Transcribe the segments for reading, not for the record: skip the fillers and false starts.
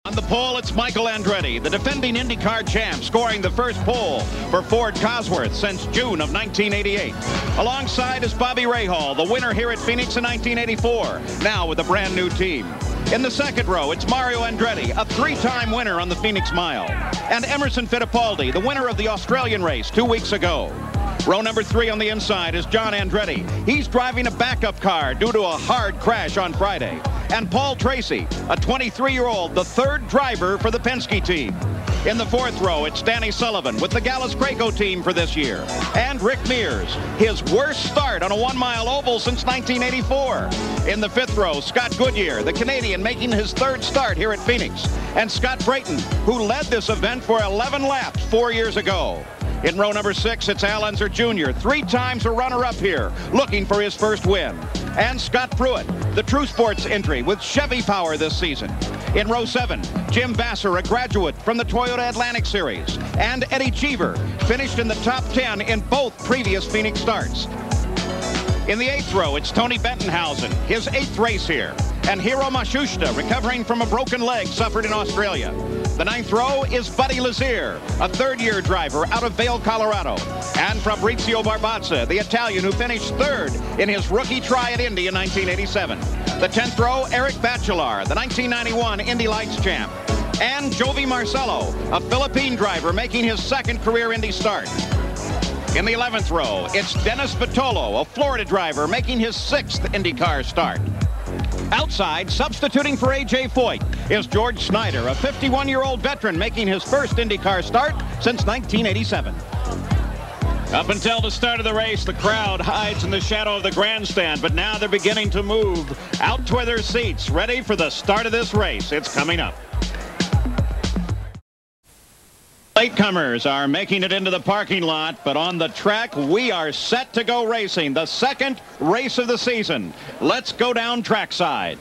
On the pole, it's Michael Andretti, the defending IndyCar champ, scoring the first pole for Ford Cosworth since June of 1988. Alongside is Bobby Rahal, the winner here at Phoenix in 1984, now with a brand new team. In the second row, it's Mario Andretti, a three-time winner on the Phoenix Mile. And Emerson Fittipaldi, the winner of the Australian race 2 weeks ago. Row number 3 on the inside is John Andretti. He's driving a backup car due to a hard crash on Friday. And Paul Tracy, a 23-year-old, the third driver for the Penske team. In the fourth row, it's Danny Sullivan with the Gallus-Craco team for this year. And Rick Mears, his worst start on a one-mile oval since 1984. In the fifth row, Scott Goodyear, the Canadian, making his third start here at Phoenix. And Scott Brayton, who led this event for 11 laps 4 years ago. In row number 6, it's Al Unser Jr., 3 times a runner-up here, looking for his first win. And Scott Pruitt, the True Sports entry with Chevy power this season. In row 7, Jim Vassar, a graduate from the Toyota Atlantic Series. And Eddie Cheever finished in the top 10 in both previous Phoenix starts. In the 8th row, it's Tony Bentonhausen, his 8th race here. And Hiro Matsushita, recovering from a broken leg suffered in Australia. The 9th row is Buddy Lazier, a third-year driver out of Vail, Colorado. And Fabrizio Barbazza, the Italian who finished third in his rookie try at Indy in 1987. The 10th row, Eric Bachelard, the 1991 Indy Lights champ. And Jovi Marcello, a Philippine driver making his second career Indy start. In the 11th row, it's Dennis Vitolo, a Florida driver making his 6th IndyCar start. Outside, substituting for A.J. Foyt, is George Snyder, a 51-year-old veteran making his first IndyCar start since 1987. Up until the start of the race, the crowd hides in the shadow of the grandstand, but now they're beginning to move out to their seats, ready for the start of this race. It's coming up. Latecomers are making it into the parking lot, but on the track, we are set to go racing. The second race of the season. Let's go down trackside.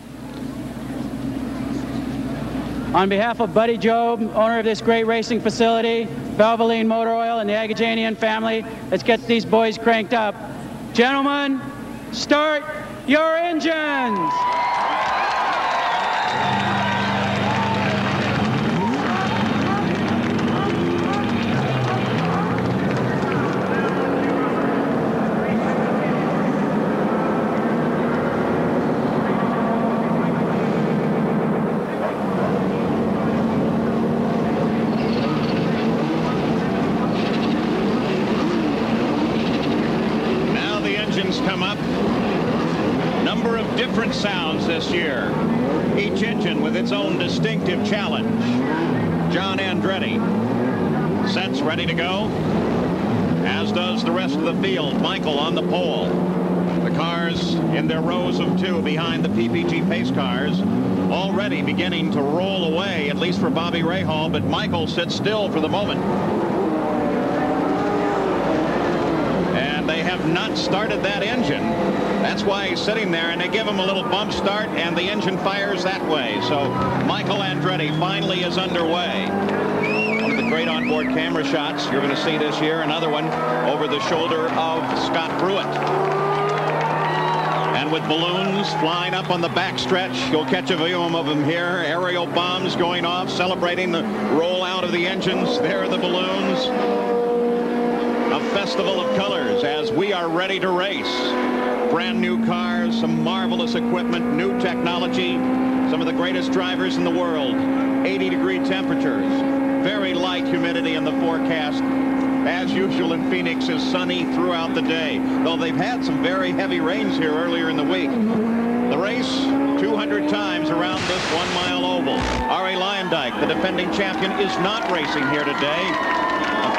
On behalf of Buddy Job, owner of this great racing facility, Valvoline Motor Oil, and the Agajanian family, let's get these boys cranked up. Gentlemen, start your engines! Come up. Number of different sounds this year. Each engine with its own distinctive challenge. John Andretti sets ready to go, as does the rest of the field. Michael on the pole. The cars in their rows of 2 behind the PPG pace cars already beginning to roll away, at least for Bobby Rahal, but Michael sits still for the moment. They have not started that engine. That's why he's sitting there, and they give him a little bump start, and the engine fires that way. So Michael Andretti finally is underway. One of the great onboard camera shots you're going to see this year. Another one over the shoulder of Scott Pruitt. And with balloons flying up on the backstretch, you'll catch a view of them here. Aerial bombs going off, celebrating the rollout of the engines. There are the balloons. A festival of colors as we are ready to race. Brand new cars, some marvelous equipment, new technology, some of the greatest drivers in the world. 80-degree temperatures, very light humidity in the forecast. As usual in Phoenix, is sunny throughout the day, though they've had some very heavy rains here earlier in the week. The race 200 times around this 1-mile oval. Arie Luyendyk, the defending champion, is not racing here today.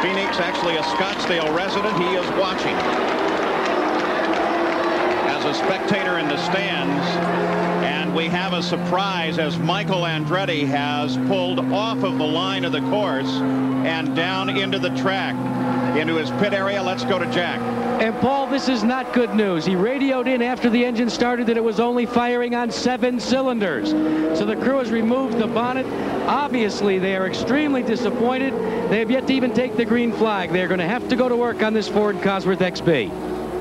Phoenix, actually a Scottsdale resident, he is watching as a spectator in the stands. And we have a surprise as Michael Andretti has pulled off of the line of the course and down into the track, into his pit area. Let's go to Jack. And Paul, this is not good news. He radioed in after the engine started that it was only firing on 7 cylinders. So the crew has removed the bonnet. Obviously, they are extremely disappointed. They have yet to even take the green flag. They're going to have to go to work on this Ford Cosworth XB.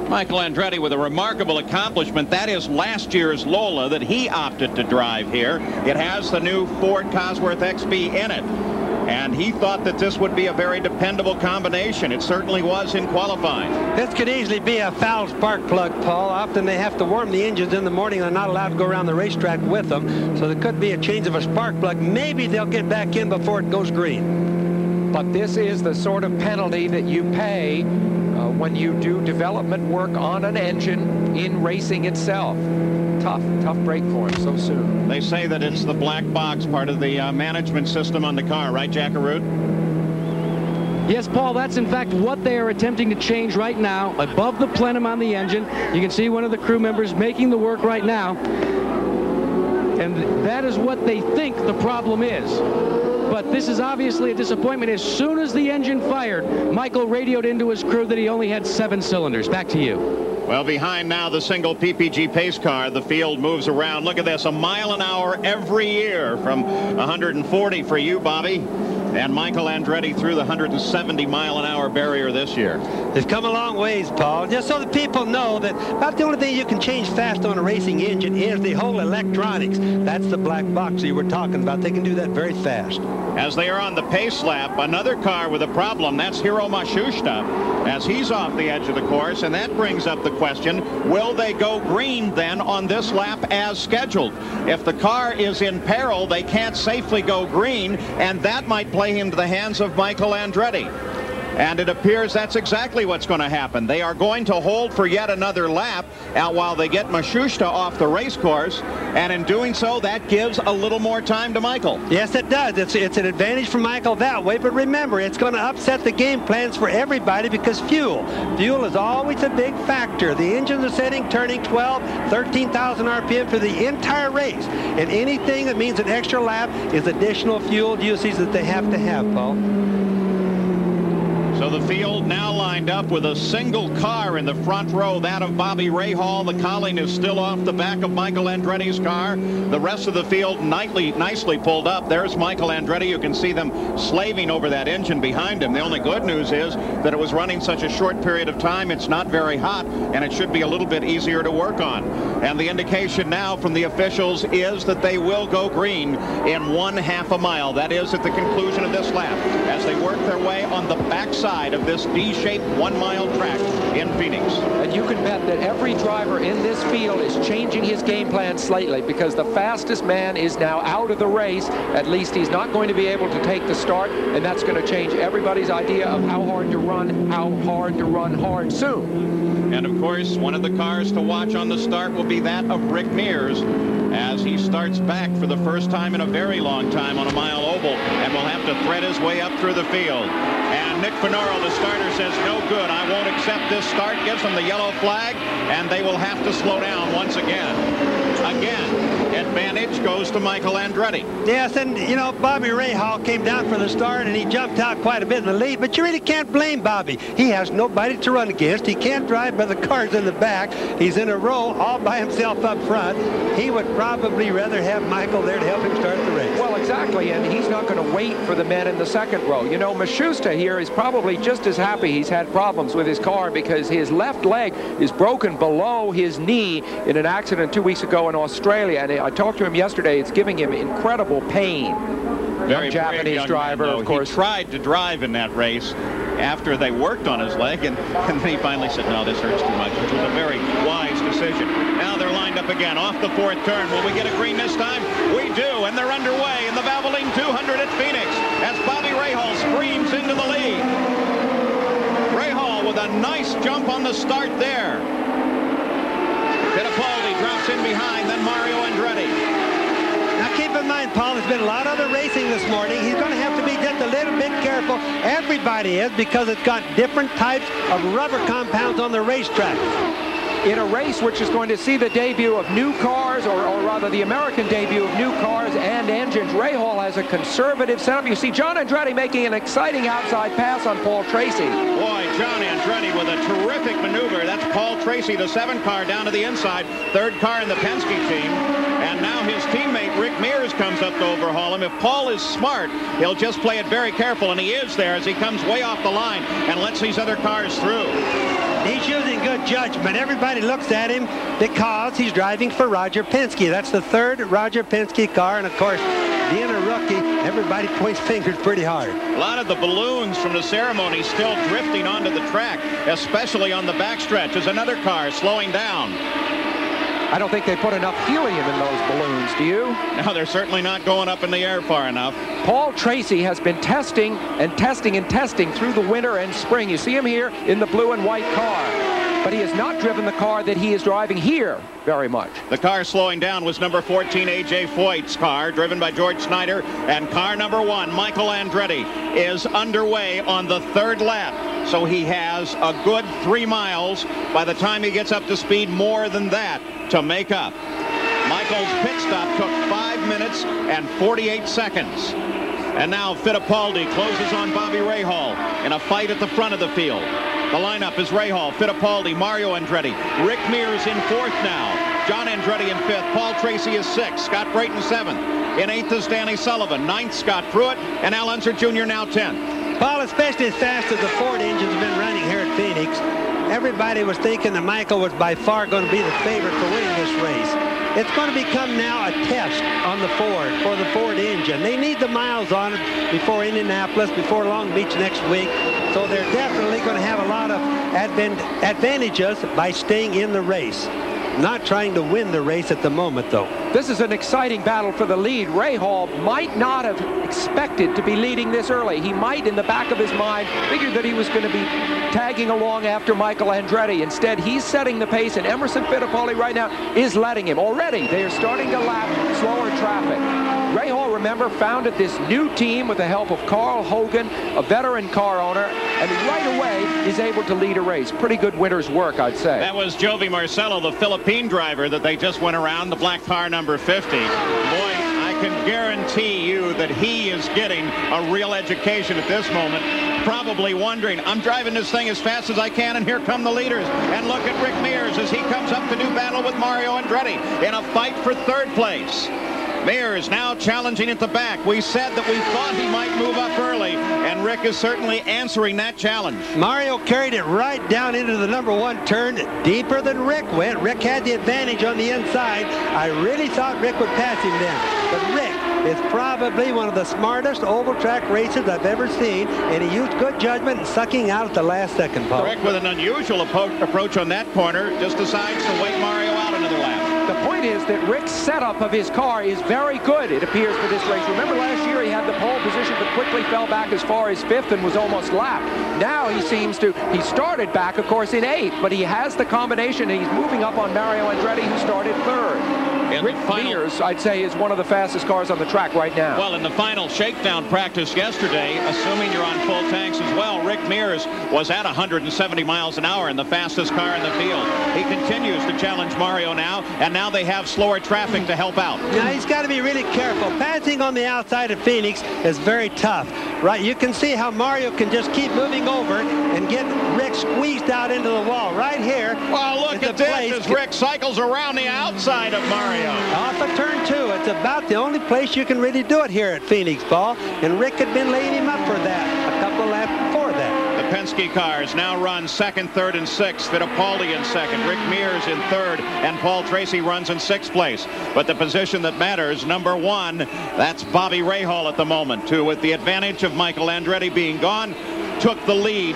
Michael Andretti with a remarkable accomplishment. That is last year's Lola that he opted to drive here. It has the new Ford Cosworth XB in it. And he thought that this would be a very dependable combination. It certainly was in qualifying. This could easily be a foul spark plug, Paul. Often they have to warm the engines in the morning. They're not allowed to go around the racetrack with them. So there could be a change of a spark plug. Maybe they'll get back in before it goes green. But this is the sort of penalty that you pay when you do development work on an engine in racing itself. Tough break for him so soon. They say that it's the black box, part of the management system on the car, right, Jackaroo? Yes, Paul, that's in fact what they are attempting to change right now. Above the plenum on the engine, you can see one of the crew members making the work right now. And that is what they think the problem is. But this is obviously a disappointment. As soon as the engine fired, Michael radioed into his crew that he only had 7 cylinders. Back to you. Well, behind now the single PPG pace car, the field moves around. Look at this, a mile an hour every year from 140 for you, Bobby. And Michael Andretti through the 170-mile-an-hour barrier this year. They've come a long ways, Paul. Just so that people know that about the only thing you can change fast on a racing engine is the whole electronics. That's the black box you were talking about. They can do that very fast. As they are on the pace lap, another car with a problem. That's Hiro Matsushita as he's off the edge of the course. And that brings up the question, will they go green then on this lap as scheduled? If the car is in peril, they can't safely go green, and that might play into the hands of Michael Andretti. And it appears that's exactly what's going to happen. They are going to hold for yet another lap while they get Matsushita off the race course. And in doing so, that gives a little more time to Michael. Yes, it does. It's an advantage for Michael that way. But remember, it's going to upset the game plans for everybody because fuel is always a big factor. The engines are setting, turning 12, 13,000 RPM for the entire race. And anything that means an extra lap is additional fuel usage that they have to have, Paul. So the field now lined up with a single car in the front row, that of Bobby Rahal. The cowling is still off the back of Michael Andretti's car. The rest of the field nicely pulled up. There's Michael Andretti. You can see them slaving over that engine behind him. The only good news is that it was running such a short period of time. It's not very hot, and it should be a little bit easier to work on. And the indication now from the officials is that they will go green in 1/2 a mile. That is at the conclusion of this lap as they work their way on the backside of this D-shaped 1-mile track in Phoenix. And you can bet that every driver in this field is changing his game plan slightly because the fastest man is now out of the race. At least he's not going to be able to take the start, and that's going to change everybody's idea of how hard to run hard soon. And of course, one of the cars to watch on the start will be that of Rick Mears as he starts back for the first time in a very long time on a mile oval and will have to thread his way up through the field. And Nick Finoro, the starter, says no good. I won't accept this start. Gives them the yellow flag, and they will have to slow down once again. Advantage goes to Michael Andretti. Yes, and you know, Bobby Rahal came down for the start and he jumped out quite a bit in the lead, but you really can't blame Bobby. He has nobody to run against. He can't drive by the cars in the back. He's in a row all by himself up front. He would probably rather have Michael there to help him start the race. Well, exactly, and he's not going to wait for the men in the second row. You know, Matsushita here is probably just as happy he's had problems with his car because his left leg is broken below his knee in an accident 2 weeks ago in Australia, and I talked to him yesterday. It's giving him incredible pain. Very Japanese driver, of course. He tried to drive in that race after they worked on his leg, and then he finally said, no, this hurts too much, which was a very wise decision. Now they're lined up again off the 4th turn. Will we get a green this time? We do, and they're underway in the Valvoline 200 at Phoenix as Bobby Rahal screams into the lead. Rahal with a nice jump on the start there. Fittipaldi drops in behind, then Mario Andretti. Now keep in mind, Paul, there's been a lot of other racing this morning. He's going to have to be just a little bit careful. Everybody is, because it's got different types of rubber compounds on the racetrack. In a race which is going to see the debut of new cars, or rather the American debut of new cars and engines, Rahal has a conservative setup. You see John Andretti making an exciting outside pass on Paul Tracy. Boy, John Andretti with a terrific maneuver. That's Paul Tracy, the 7 car down to the inside, 3rd car in the Penske team. And now his teammate Rick Mears comes up to overhaul him. If Paul is smart, he'll just play it very careful, and he is there as he comes way off the line and lets these other cars through. He's using good judgment. Everybody looks at him because he's driving for Roger Penske. That's the third Roger Penske car, and of course, being a rookie, everybody points fingers pretty hard. A lot of the balloons from the ceremony still drifting onto the track, especially on the backstretch as another car slowing down. I don't think they put enough helium in those balloons, do you? No, they're certainly not going up in the air far enough. Paul Tracy has been testing and testing and testing through the winter and spring. You see him here in the blue and white car, but he has not driven the car that he is driving here very much. The car slowing down was number 14, A.J. Foyt's car, driven by George Snyder, and car number 1, Michael Andretti, is underway on the third lap. So he has a good 3 miles. By the time he gets up to speed, more than that to make up. Michael's pit stop took 5 minutes and 48 seconds. And now Fittipaldi closes on Bobby Rahal in a fight at the front of the field. The lineup is Rahal, Fittipaldi, Mario Andretti. Rick Mears in 4th now. John Andretti in 5th. Paul Tracy is 6th. Scott Brayton 7th. In 8th is Danny Sullivan. 9th, Scott Pruitt. And Al Unser Jr. now 10th. Well, especially as fast as the Ford engines have been running here at Phoenix, everybody was thinking that Michael was by far going to be the favorite for winning this race. It's going to become now a test on the Ford, for the Ford engine. They need the miles on it before Indianapolis, before Long Beach next week. So they're definitely going to have a lot of advantages by staying in the race. Not trying to win the race at the moment, though. This is an exciting battle for the lead. Rahal might not have expected to be leading this early. He might, in the back of his mind, figured that he was going to be tagging along after Michael Andretti. Instead, he's setting the pace, and Emerson Fittipaldi right now is letting him. Already, they are starting to lap slower traffic. Rahal, remember, founded this new team with the help of Carl Hogan, a veteran car owner, and right away is able to lead a race. Pretty good winter's work, I'd say. That was Jovi Marcello, the Philippine driver that they just went around, the black car number 50. Boy, I can guarantee you that he is getting a real education at this moment. Probably wondering, I'm driving this thing as fast as I can, and here come the leaders. And look at Rick Mears as he comes up to do battle with Mario Andretti in a fight for 3rd place. Mears now challenging at the back. We said that we thought he might move up early, and Rick is certainly answering that challenge. Mario carried it right down into the number 1 turn, deeper than Rick went. Rick had the advantage on the inside. I really thought Rick would pass him then. But Rick is probably one of the smartest oval track races I've ever seen, and he used good judgment in sucking out at the last second, Paul. Rick, with an unusual approach on that corner, just decides to wait Mario out another lap. The point is that Rick's setup of his car is very good, it appears, for this race. Remember last year he had the pole position but quickly fell back as far as 5th and was almost lapped. Now he seems to, he started back, of course, in 8th, but he has the combination and he's moving up on Mario Andretti, who started 3rd. Rick Mears, I'd say, is one of the fastest cars on the track right now. Well, in the final shakedown practice yesterday, assuming you're on full tanks as well, Rick Mears was at 170 miles an hour and the fastest car in the field. He continues to challenge Mario now, and now they have slower traffic to help out. Now he's got to be really careful. Passing on the outside of Phoenix is very tough, right? You can see how Mario can just keep moving over and get Rick squeezed out into the wall right here. Well, look at this as Rick cycles around the outside of Mario. Off of turn 2. It's about the only place you can really do it here at Phoenix, Paul. And Rick had been laying him up for that a couple of laps before that. The Penske cars now run 2nd, 3rd, and 6th. Fittipaldi in 2nd. Rick Mears in 3rd. And Paul Tracy runs in 6th place. But the position that matters, number 1, that's Bobby Rahal at the moment, who, with the advantage of Michael Andretti being gone, took the lead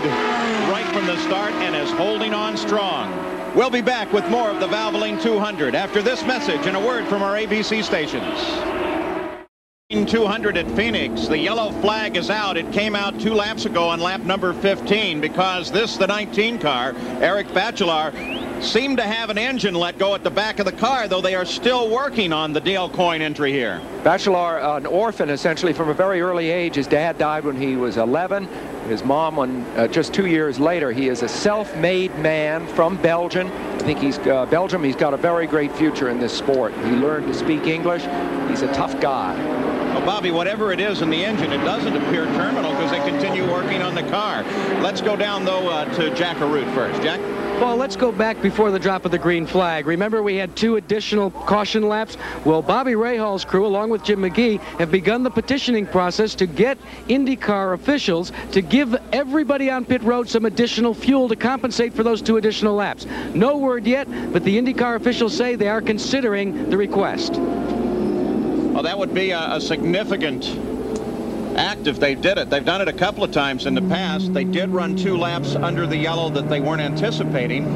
right from the start and is holding on strong. We'll be back with more of the Valvoline 200 after this message and a word from our ABC stations. 200 at Phoenix. The yellow flag is out. It came out 2 laps ago on lap number 15 because this, the 19 car, Eric Bachelor, seemed to have an engine let go at the back of the car, though they are still working on the Dale Coyne entry here. Bachelor, an orphan essentially from a very early age. His dad died when he was 11. His mom, when just 2 years later. He is a self-made man from Belgium. I think he's Belgium. He's got a very great future in this sport. He learned to speak English. He's a tough guy. Well, Bobby, whatever it is in the engine, it doesn't appear terminal because they continue working on the car. Let's go down, though, to Jack Arute first. Jack? Well, let's go back before the drop of the green flag. Remember, we had 2 additional caution laps? Well, Bobby Rahal's crew, along with Jim McGee, have begun the petitioning process to get IndyCar officials to give everybody on pit road some additional fuel to compensate for those 2 additional laps. No word yet, but the IndyCar officials say they are considering the request. Well, that would be a significant act if they did it. They've done it a couple of times in the past. They did run 2 laps under the yellow that they weren't anticipating,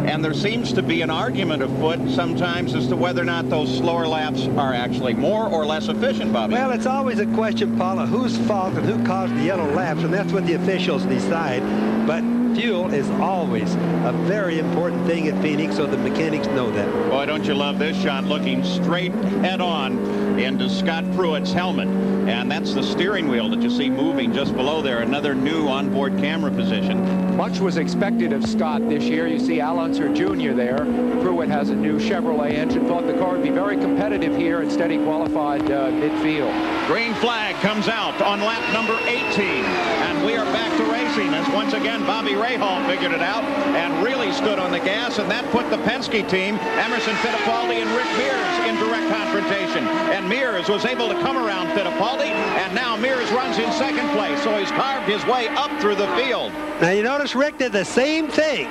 and there seems to be an argument afoot sometimes as to whether or not those slower laps are actually more or less efficient, Bobby. Well, it's always a question, Paula, whose fault and who caused the yellow laps, and that's what the officials decide. But fuel is always a very important thing at Phoenix, so the mechanics know that. Boy, don't you love this shot, looking straight head-on into Scott Pruitt's helmet. And that's the steering wheel that you see moving just below there, another new onboard camera position. Much was expected of Scott this year. You see Al Unser Jr. there. Pruitt has a new Chevrolet engine. Thought the car would be very competitive here. Instead, he qualified midfield. Green flag comes out on lap number 18. And we are back to racing as once again Bobby Rahal figured it out and really stood on the gas. And that put the Penske team, Emerson Fittipaldi and Rick Mears, in direct confrontation. And Mears was able to come around Fittipaldi. And now Mears runs in second place, so he's carved his way up through the field. Now you notice Rick did the same thing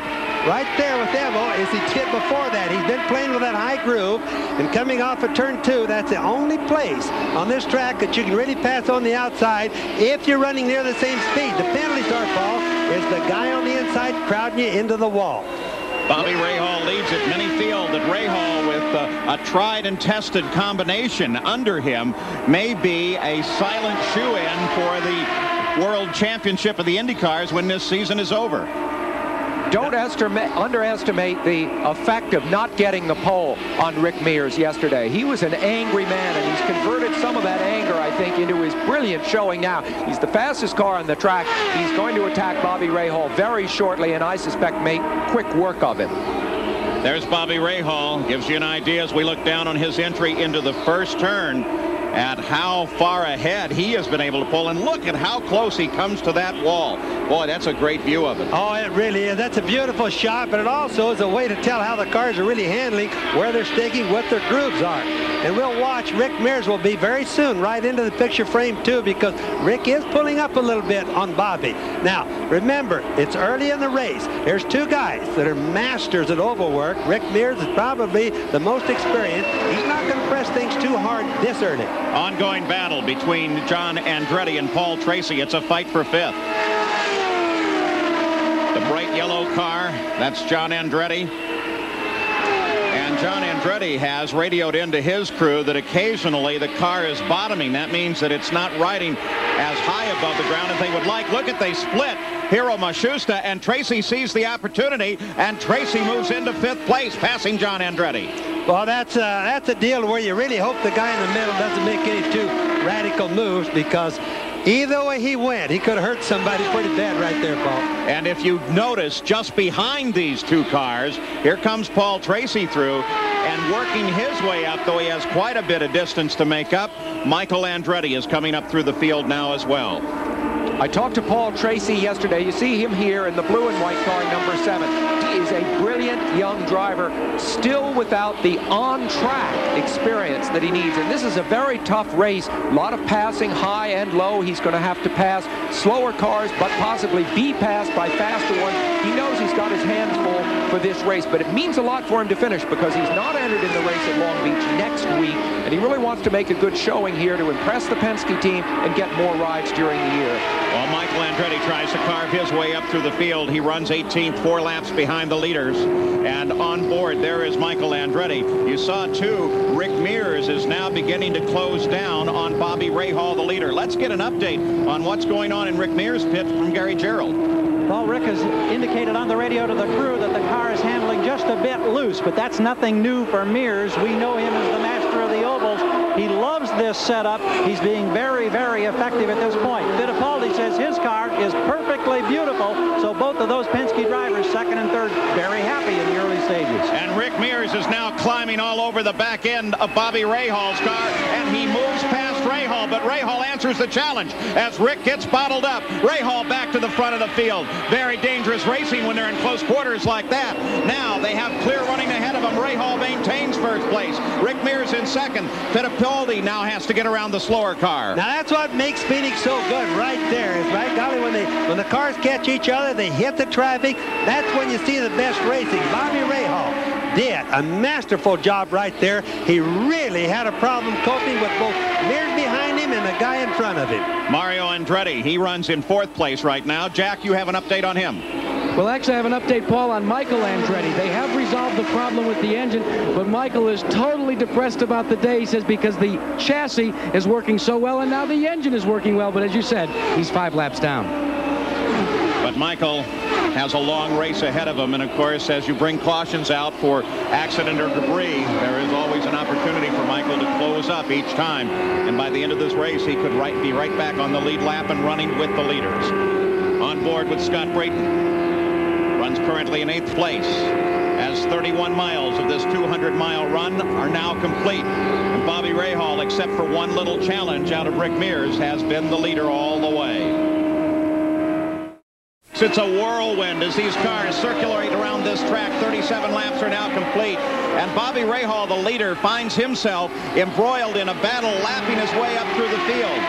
right there with Evo as he did before that. He's been playing with that high groove, and coming off of turn 2, that's the only place on this track that you can really pass on the outside if you're running near the same speed. The penalty, Paul, is the guy on the inside crowding you into the wall. Bobby Rahal leads it. Many feel that Rahal, with a tried and tested combination under him, may be a silent shoe-in for the World Championship of the IndyCars when this season is over. Don't underestimate the effect of not getting the pole on Rick Mears yesterday. He was an angry man, and he's converted some of that anger, I think, into his brilliant showing now. He's the fastest car on the track. He's going to attack Bobby Rahal very shortly, and I suspect make quick work of him. There's Bobby Rahal. Gives you an idea as we look down on his entry into the first turn at how far ahead he has been able to pull. And look at how close he comes to that wall. Boy, that's a great view of it. Oh, it really is. That's a beautiful shot, but it also is a way to tell how the cars are really handling, where they're sticking, what their grooves are. And we'll watch. Rick Mears will be very soon right into the picture frame too, because Rick is pulling up a little bit on Bobby. Now, remember, it's early in the race. There's 2 guys that are masters at oval work. Rick Mears is probably the most experienced. He's not going to press things too hard this early. Ongoing battle between John Andretti and Paul Tracy. It's a fight for 5th. The bright yellow car, that's John Andretti. And John Andretti has radioed into his crew that occasionally the car is bottoming. That means that it's not riding as high above the ground as they would like. Look at, they split. Hiro Matsushita, and Tracy sees the opportunity, and Tracy moves into 5th place, passing John Andretti. Well, that's a deal where you really hope the guy in the middle doesn't make any too radical moves, because either way he went, he could have hurt somebody pretty bad right there, Paul. And if you notice, just behind these 2 cars, here comes Paul Tracy through, and working his way up, though he has quite a bit of distance to make up, Michael Andretti is coming up through the field now as well. I talked to Paul Tracy yesterday. You see him here in the blue and white car, number 7. He is a brilliant young driver, still without the on-track experience that he needs. And this is a very tough race. A lot of passing, high and low. He's going to have to pass slower cars, but possibly be passed by faster ones. He knows he's got his hands full for this race, but it means a lot for him to finish, because he's not entered in the race at Long Beach next week, and he really wants to make a good showing here to impress the Penske team and get more rides during the year. Well, Michael Andretti tries to carve his way up through the field. He runs 18th, 4 laps behind the leaders. And on board, there is Michael Andretti. You saw, too, Rick Mears is now beginning to close down on Bobby Rahal, the leader. Let's get an update on what's going on in Rick Mears' pit from Gary Gerald. Well, Rick has indicated on the radio to the crew that the car is handling just a bit loose, but that's nothing new for Mears. We know him as the master of the ovals. He loves this setup. He's being very, very effective at this point. Fittipaldi says his car is perfectly beautiful, so both of those Penske drivers, 2nd and 3rd, very happy in the early stages. And Rick Mears is now climbing all over the back end of Bobby Rahal's car, and he moves past Rahal, but Rahal answers the challenge as Rick gets bottled up. Rahal back to the front of the field. Very dangerous racing when they're in close quarters like that. Now they have clear running ahead of them. Rahal maintains first place. Rick Mears in second. Fittipaldi now has to get around the slower car. Now that's what makes Phoenix so good right there. Is right, golly, when the cars catch each other, they hit the traffic. That's when you see the best racing. Bobby Rahal did a masterful job right there. He really had a problem coping with both Mears behind him and the guy in front of him. Mario Andretti, he runs in fourth place right now. Jack, you have an update on him. Well, actually, I have an update, Paul, on Michael Andretti. They have resolved the problem with the engine, but Michael is totally depressed about the day, he says, because the chassis is working so well, and now the engine is working well. But as you said, he's 5 laps down. But Michael has a long race ahead of him, and of course, as you bring cautions out for accident or debris, there is always an opportunity for Michael to close up each time. And by the end of this race, he could be right back on the lead lap and running with the leaders. On board with Scott Brayton. Runs currently in 8th place as 31 miles of this 200-mile run are now complete. And Bobby Rahal, except for one little challenge out of Rick Mears, has been the leader all the way. It's a whirlwind as these cars circulate around this track. 37 laps are now complete. And Bobby Rahal, the leader, finds himself embroiled in a battle, lapping his way up through the field.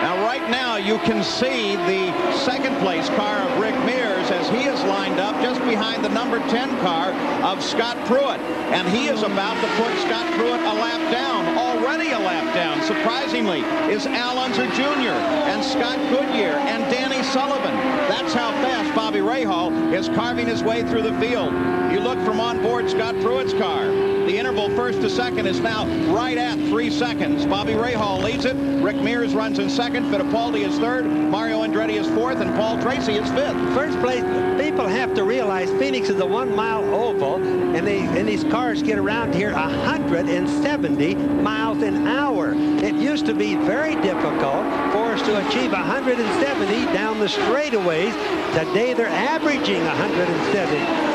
Now, right now, you can see the second place car of Rick Mears as he is lined up just behind the number 10 car of Scott Pruitt. And he is about to put Scott Pruitt a lap down, already a lap down. Surprisingly, is Al Unser Jr. and Scott Goodyear and Danny Sullivan. That's how fast Bobby Rahal is carving his way through the field. You look from on board Scott Pruitt's car. The interval first to second is now right at 3 seconds. Bobby Rahal leads it. Rick Mears runs in second. Fittipaldi is third. Mario Andretti is fourth. And Paul Tracy is fifth. First place, people have to realize Phoenix is a 1-mile oval, and these cars get around here 170 miles an hour. It used to be very difficult for us to achieve 170 down the straightaways. Today they're averaging 170.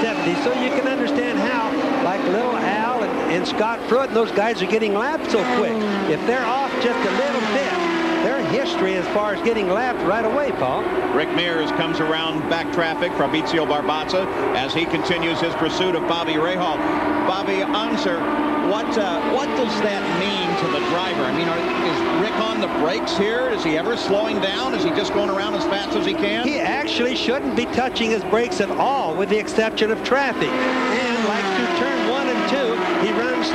So you can understand how, like little Al and Scott Pruitt and those guys are getting lapped so quick. If they're off just a little bit, their history as far as getting lapped right away, Paul. Rick Mears comes around back traffic. Fabrizio Barbazza as he continues his pursuit of Bobby Rahal. Bobby Unser, what does that mean to the driver? I mean, is Rick on the brakes here? Is he ever slowing down? Is he just going around as fast as he can? He actually shouldn't be touching his brakes at all, with the exception of traffic. And like through turn 1 and 2, he runs,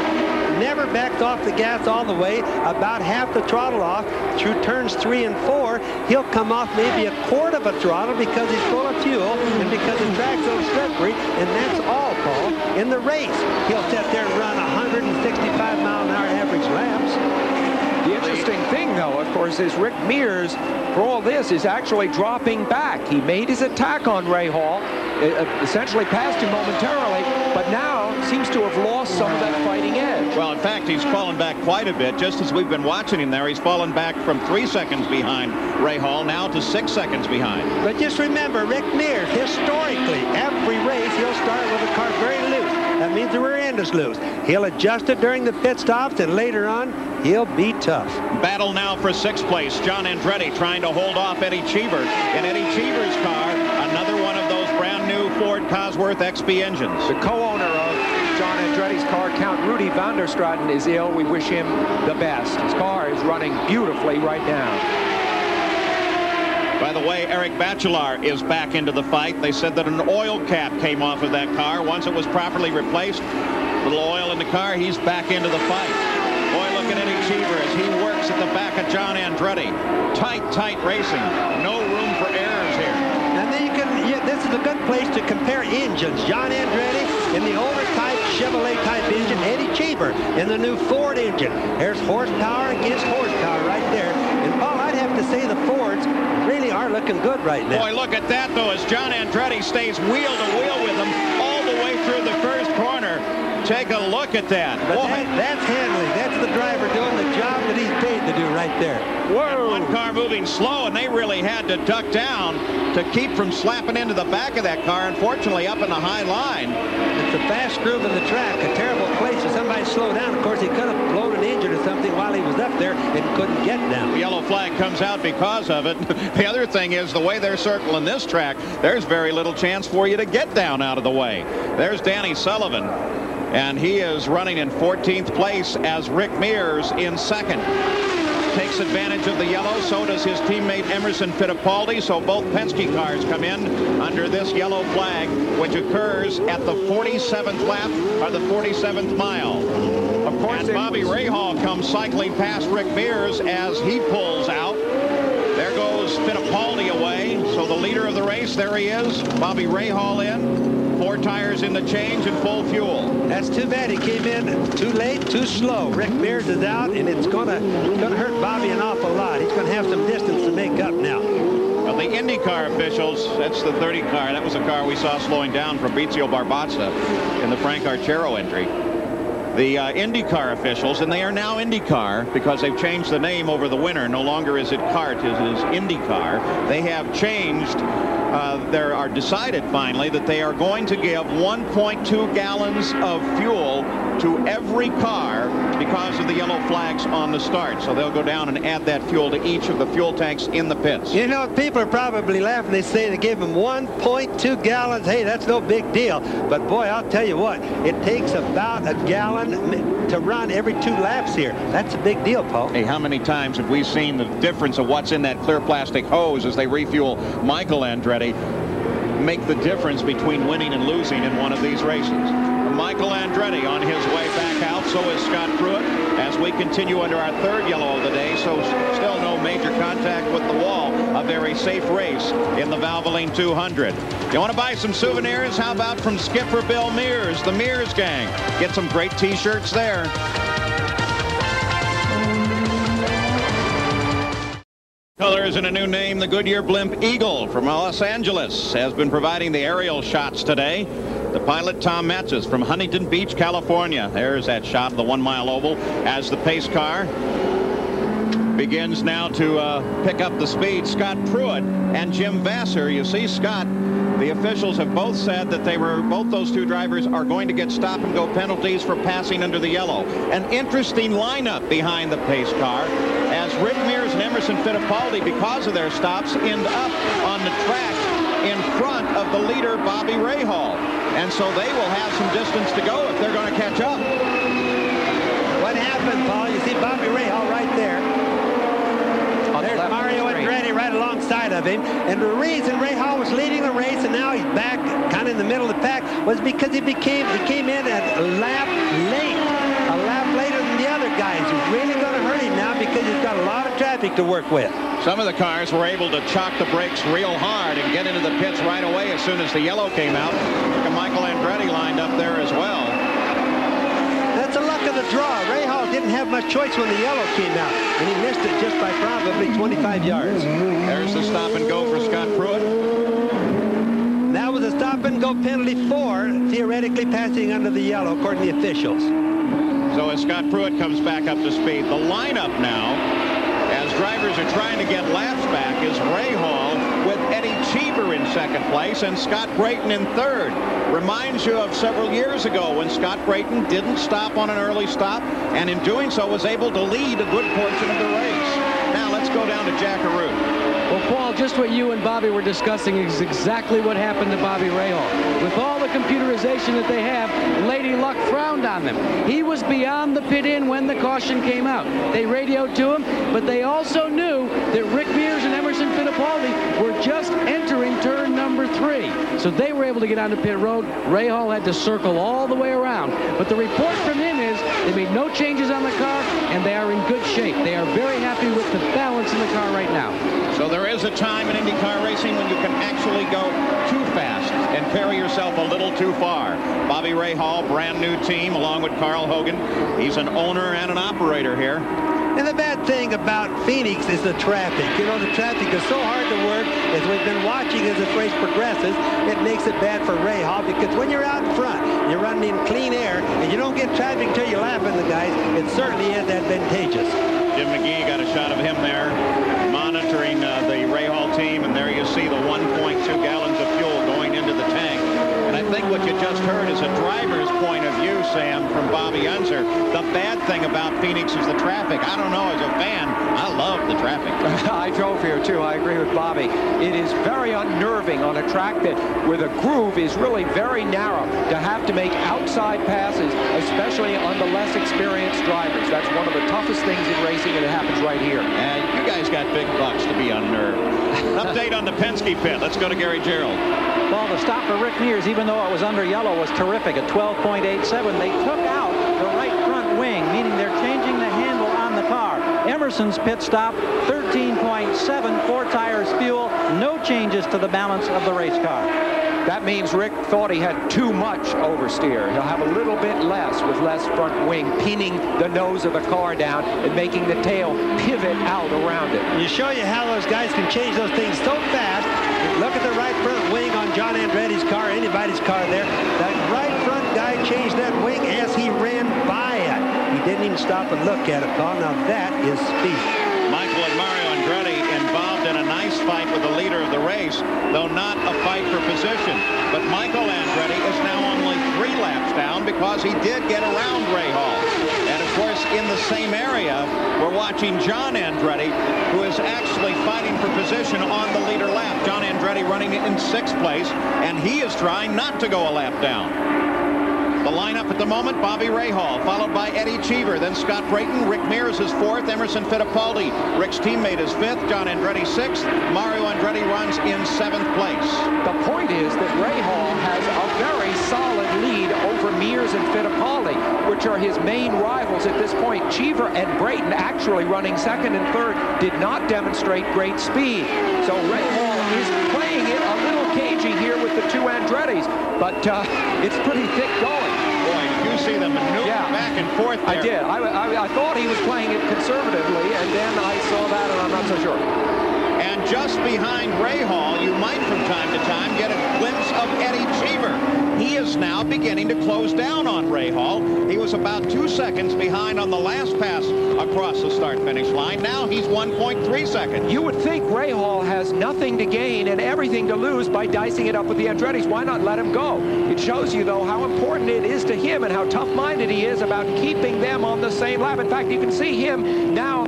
never backs off the gas all the way, about half the throttle off. Through turns 3 and 4, he'll come off maybe a quart of a throttle because he's full of fuel and because the track's so slippery, and that's all, Paul. In the race, he'll sit there and run 165 mile an hour average laps. The interesting thing, though, of course, is Rick Mears, for all this, is actually dropping back. He made his attack on Rahal, essentially passed him momentarily, but now seems to have lost some of that fighting edge. Well, in fact, he's fallen back quite a bit. Just as we've been watching him there, he's fallen back from 3 seconds behind Rahal now to 6 seconds behind. But just remember, Rick Mears, historically, every race, he'll start with a car very loose. That means the rear end is loose. He'll adjust it during the pit stops, and later on, he'll be tough. Battle now for 6th place. John Andretti trying to hold off Eddie Cheever. And Eddie Cheever's car, another one of those brand new Ford Cosworth XP engines. The co-owner of John Andretti's car, Count Rudy van der Straten, is ill. We wish him the best. His car is running beautifully right now. By the way, Eric Bachelard is back into the fight. They said that an oil cap came off of that car. Once it was properly replaced, little oil in the car, he's back into the fight. Boy, look at Eddie Cheever as he works at the back of John Andretti. Tight racing. No room for errors here. And then this is a good place to compare engines. John Andretti in the older type Chevrolet type engine, Eddie Cheever in the new Ford engine. There's horsepower against horsepower right there. And Paul, I'd have to say the Fords really are looking good right now. Boy, look at that, though, as John Andretti stays wheel to wheel with him all the way through the first corner. take a look at that. But that's handling. That's the driver doing the job that he's paid to do right there. Whoa. One car moving slow, and they really had to duck down to keep from slapping into the back of that car. Unfortunately, up in the high line. It's a fast groove in the track, a terrible place for somebody to slow down. Of course, he could have blown an engine or something while he was up there and couldn't get down. The yellow flag comes out because of it. The other thing is the way they're circling this track, there's very little chance for you to get down out of the way. There's Danny Sullivan, and he is running in 14th place as Rick Mears in second. Takes advantage of the yellow. So does his teammate Emerson Fittipaldi. So both Penske cars come in under this yellow flag, which occurs at the 47th lap or the 47th mile. Of course, and Bobby Rahal comes cycling past Rick Mears as he pulls out. There goes Fittipaldi away. So the leader of the race, there he is. Bobby Rahal in. 4 tires in the change and full fuel. That's too bad. He came in too late, too slow. Rick Mears is out, and it's gonna hurt Bobby an awful lot. He's gonna have some distance to make up now. Well, the IndyCar officials, that's the 30 car. That was a car we saw slowing down Fabrizio Barbazza in the Frank Archero entry. The IndyCar officials, and they are now IndyCar because they've changed the name over the winter. No longer is it CART, it is IndyCar. They have changed. There are decided finally that they are going to give 1.2 gallons of fuel to every car because of the yellow flags on the start. So they'll go down and add that fuel to each of the fuel tanks in the pits. You know, people are probably laughing. They say they gave them 1.2 gallons. Hey, that's no big deal. But boy, I'll tell you what, it takes about a gallon to run every 2 laps here. That's a big deal, Paul. Hey, how many times have we seen the difference of what's in that clear plastic hose as they refuel Michael Andretti make the difference between winning and losing in one of these races? Michael Andretti on his way back out. So is Scott Pruitt as we continue under our 3rd yellow of the day. So still no major contact with the wall. A very safe race in the Valvoline 200. You want to buy some souvenirs? How about from Skipper Bill Mears, the Mears gang? Get some great T-shirts there. Colors and a new name, the Goodyear Blimp Eagle from Los Angeles has been providing the aerial shots today. The pilot, Tom Metzes, from Huntington Beach, California. There's that shot of the 1 mile oval as the pace car begins now to pick up the speed. Scott Pruitt and Jim Vassar. You see Scott, the officials have both said that both those 2 drivers are going to get stop and go penalties for passing under the yellow. An interesting lineup behind the pace car as Rick Mears and Emerson Fittipaldi, because of their stops, end up on the track in front of the leader, Bobby Rahal. And so they will have some distance to go if they're going to catch up. What happened, Paul? You see Bobby Rahal right there. There's Mario Andretti right alongside of him. And the reason Rahal was leading the race and now he's back kind of in the middle of the pack was because he came in at a lap later than the other guys. He's really going to hurt him now because he's got a lot of traffic to work with. Some of the cars were able to chalk the brakes real hard and get into the pits right away as soon as the yellow came out. Look at Michael Andretti lined up there as well. That's the luck of the draw. Rahal didn't have much choice when the yellow came out, and he missed it just by probably 25 yards. There's the stop and go for Scott Pruitt. That was a stop and go penalty for theoretically passing under the yellow, according to the officials. So as Scott Pruitt comes back up to speed, the lineup now, as drivers are trying to get laps back, is Rahal with Eddie Cheever in 2nd place and Scott Brayton in 3rd. Reminds you of several years ago when Scott Brayton didn't stop on an early stop, and in doing so was able to lead a good portion of the race. Now let's go down to Jackaroo. Well, Paul, just what you and Bobby were discussing is exactly what happened to Bobby Rahal. With all the computerization that they have, Lady Luck frowned on them. He was beyond the pit-in when the caution came out. They radioed to him, but they also knew that Rick Mears and Emerson Fittipaldi were just entering turn number 3. So they were able to get onto pit road. Rahal had to circle all the way around. But the report from him is they made no changes on the car, and they are in good shape. They are very happy with the balance in the car right now. So there is a time in IndyCar racing when you can actually go too fast and carry yourself a little too far. Bobby Rahal, brand new team, along with Carl Hogan. He's an owner and an operator here. And the bad thing about Phoenix is the traffic. You know, the traffic is so hard to work. As we've been watching as this race progresses, it makes it bad for Rahal, because when you're out in front, you're running in clean air, and you don't get traffic until you're lapping the guys, it certainly is advantageous. Jim McGee got a shot of him there, monitoring the Rahal team, and there you see the 1.2 gallons of fuel going into the tank. And I think what you just heard is a driver's point of view, Sam, from Bobby Unser. The bad thing about Phoenix is the traffic. I don't know, as a fan, I love the traffic. I drove here too. I agree with Bobby. It is very unnerving on a track where the groove is really very narrow to have to make outside passes, especially on the less experienced drivers. That's one of the toughest things in racing, and it happens right here. And you guys got big bucks to be unnerved. Update on the Penske pit. Let's go to Gary Gerald. Well, the stop for Rick Mears, even though it was under yellow, was terrific at 12.87. They took out the right front wing, meaning they're changing the handle on the car. Emerson's pit stop, 13.7, 4 tires fuel, no changes to the balance of the race car. That means Rick thought he had too much oversteer. He'll have a little bit less with less front wing, pinning the nose of the car down and making the tail pivot out around it. You show you how those guys can change those things so fast. Look at the right front wing on John Andretti's car, anybody's car there. That right front guy changed that wing as he ran by it. He didn't even stop and look at it, Paul. Now that is speed. Michael and Mario Andretti involved in a nice fight with the leader of the race, though not a fight for position. But Michael Andretti is now only 3 laps down because he did get around Rahal. And of course, in the same area, we're watching John Andretti, who is actually fighting for position on the leader lap. John Andretti running in 6th place, and he is trying not to go a lap down. The lineup at the moment: Bobby Rahal, followed by Eddie Cheever, then Scott Brayton. Rick Mears is 4th, Emerson Fittipaldi, Rick's teammate, is 5th, John Andretti 6th, Mario Andretti runs in 7th place. The point is that Rahal has a very solid lead over Mears and Fittipaldi, which are his main rivals at this point. Cheever and Brayton, actually running 2nd and 3rd, did not demonstrate great speed. So Rahal is playing it a little cagey here with the 2 Andrettis, but it's pretty thick going. Boy, did you see them maneuver back and forth there? I did. I thought he was playing it conservatively, and then I saw that, and I'm not so sure. And just behind Rahal, you might from time to time get a glimpse of Eddie Cheever. He is now beginning to close down on Rahal. He was about 2 seconds behind on the last pass across the start-finish line. Now he's 1.3 seconds. You would think Rahal has nothing to gain and everything to lose by dicing it up with the Andrettis. Why not let him go? It shows you, though, how important it is to him and how tough-minded he is about keeping them on the same lap. In fact, you can see him now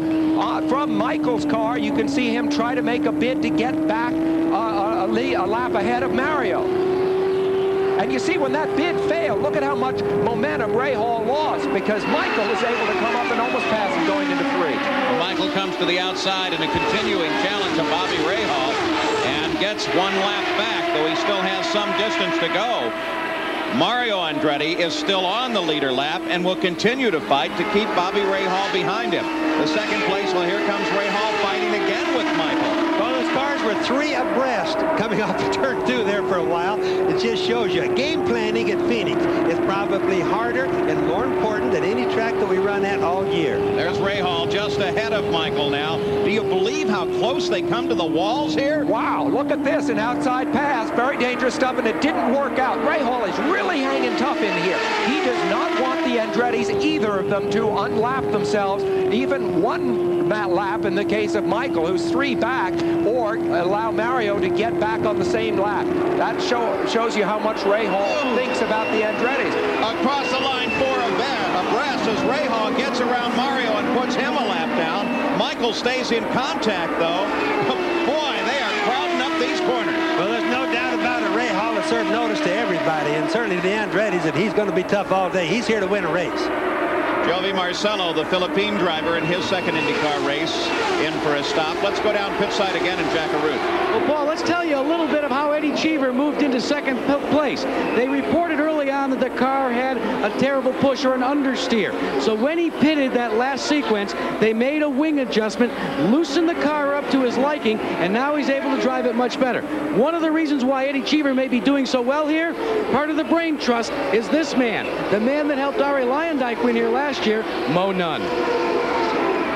from Michael's car. You can see him try to make a bid to get back a lap ahead of Mario. And you see, when that bid failed, look at how much momentum Rahal lost, because Michael is able to come up and almost pass him going into 3. Well, Michael comes to the outside in a continuing challenge of Bobby Rahal and gets 1 lap back, though he still has some distance to go. Mario Andretti is still on the leader lap and will continue to fight to keep Bobby Rahal behind him. The 2nd place, well, here comes Rahal fighting again with Michael. Well, those cars were 3 abreast coming off the turn 2 there for a while. It just shows you game planning at Phoenix is probably harder and more important than any track that we run at all year. There's Rahal just ahead of Michael now. Do you believe how close they come to the walls here? Wow, look at this, an outside pass. Very dangerous stuff, and it didn't work out. Rahal is really hanging tough in here. He does not want the Andrettis, either of them, to unlap themselves, even 1 lap in the case of Michael, who's 3 back, or allow Mario to get back on the same lap. That shows you how much Rahal thinks about the Andrettis. Across the line, 4 abreast as Rahal gets around Mario and puts him a lap down. Michael stays in contact, though. Boy, they are crowding up these corners. Well, there's no doubt about it. Rahal has served notice to everybody, and certainly to the Andrettis, that he's going to be tough all day. He's here to win a race. Jovi Marcello, the Philippine driver, in his 2nd IndyCar race, in for a stop. Let's go down pit side again in Jackaroo. Well, Paul, let's tell you a little bit of how Eddie Cheever moved into 2nd place. They reported early on that the car had a terrible push or an understeer. So when he pitted that last sequence, they made a wing adjustment, loosened the car up to his liking, and now he's able to drive it much better. One of the reasons why Eddie Cheever may be doing so well here, part of the brain trust, is this man, the man that helped Ari Luyendyk win here last year, Mo Nunn.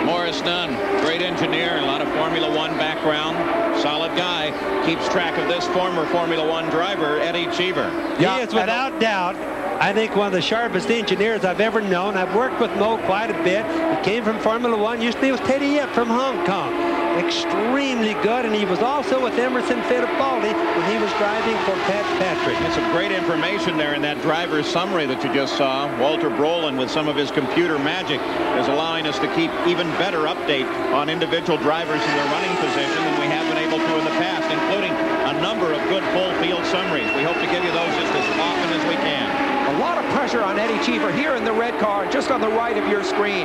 Morris Nunn, great engineer, a lot of Formula One background, solid guy, keeps track of this former Formula One driver, Eddie Cheever. He is without doubt, I think, one of the sharpest engineers I've ever known. I've worked with Mo quite a bit. He came from Formula One. Used to be with Teddy Yip from Hong Kong. Extremely good, and he was also with Emerson Fittipaldi when he was driving for Pat Patrick. That's some great information there in that driver's summary that you just saw. Walter Brolin, with some of his computer magic, is allowing us to keep even better update on individual drivers in their running position than we have been able to in the past, including a number of good full field summaries. We hope to give you those just as often as we can. A lot of pressure on Eddie Cheever here in the red car, just on the right of your screen.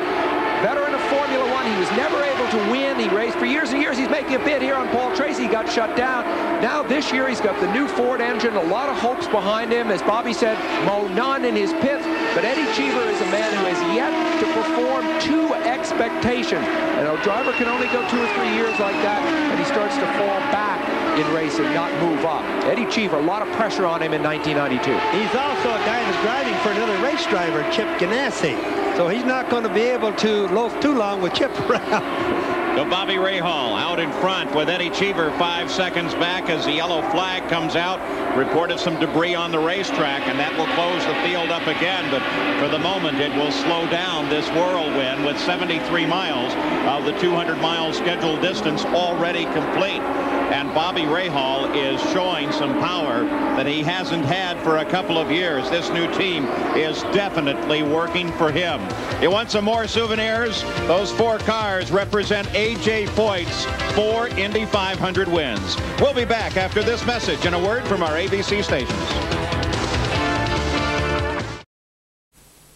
Veteran of Formula One, he was never able to win. He raced for years and years. He's making a bid here on Paul Tracy. He got shut down. Now this year he's got the new Ford engine, a lot of hopes behind him. As Bobby said, Mo Nunn in his pits. But Eddie Cheever is a man who has yet to perform to expectation. And a driver can only go 2 or 3 years like that, and he starts to fall back in racing, not move up. Eddie Cheever, a lot of pressure on him in 1992. He's also a guy that's driving for another race driver, Chip Ganassi. So he's not going to be able to loaf too long with Chip around. So Bobby Rahal out in front with Eddie Cheever 5 seconds back as the yellow flag comes out. Reported some debris on the racetrack, and that will close the field up again. But for the moment, it will slow down this whirlwind with 73 miles of the 200-mile scheduled distance already complete. And Bobby Rahal is showing some power that he hasn't had for a couple of years. This new team is definitely working for him. You want some more souvenirs? Those 4 cars represent A.J. Foyt's 4 Indy 500 wins. We'll be back after this message and a word from our ABC stations.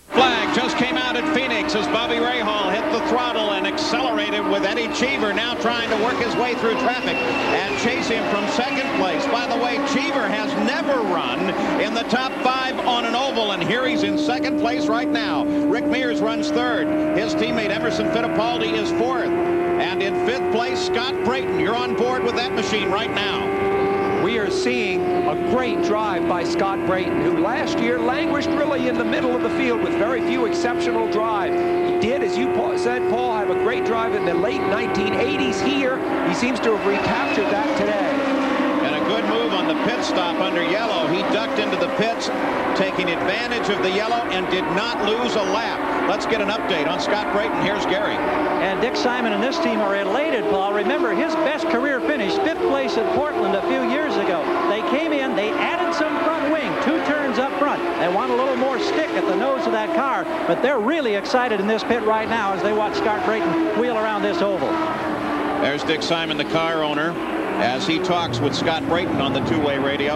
Flag just came out at Phoenix as Bobby Rahal hit the throttle and accelerated with Eddie Cheever now trying to work his way through traffic and chase him from second place. By the way, Cheever has never run in the top 5 on an oval, and here he's in second place right now. Rick Mears runs third. His teammate Emerson Fittipaldi is fourth. And in 5th place, Scott Brayton. You're on board with that machine right now. We are seeing a great drive by Scott Brayton, who last year languished really in the middle of the field with very few exceptional drives. He did, as you said, Paul, have a great drive in the late 1980s here. He seems to have recaptured that today. And a good move on the pit stop under yellow. He ducked into the pits, taking advantage of the yellow, and did not lose a lap. Let's get an update on Scott Brayton. Here's Gary. And Dick Simon and this team are elated, Paul. Remember, his best career finish, 5th place at Portland a few years ago. They came in, they added some front wing, 2 turns up front. They want a little more stick at the nose of that car, but they're really excited in this pit right now as they watch Scott Brayton wheel around this oval. There's Dick Simon, the car owner, as he talks with Scott Brayton on the two-way radio.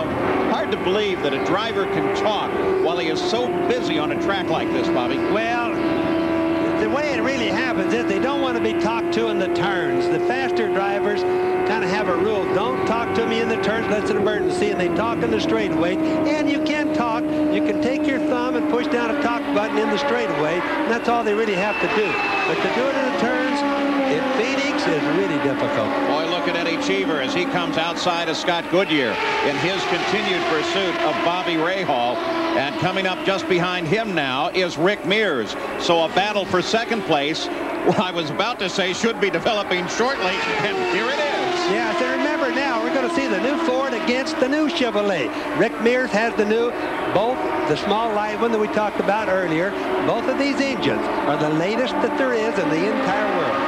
Hard to believe that a driver can talk while he is so busy on a track like this, Bobby. Well, the way it really happens is they don't want to be talked to in the turns. The faster drivers kind of have a rule. Don't talk to me in the turns unless it's an emergency, and they talk in the straightaway. And you can talk. You can take your thumb and push down a talk button in the straightaway, and that's all they really have to do. But to do it in the turns in Phoenix is really difficult. Boy, look at Eddie Cheever as he comes outside of Scott Goodyear in his continued pursuit of Bobby Rahal. And coming up just behind him now is Rick Mears. So a battle for second place, well, I was about to say should be developing shortly, and here it is. Yeah, so remember now, we're going to see the new Ford against the new Chevrolet. Rick Mears has the new, both the small light one that we talked about earlier. Both of these engines are the latest that there is in the entire world.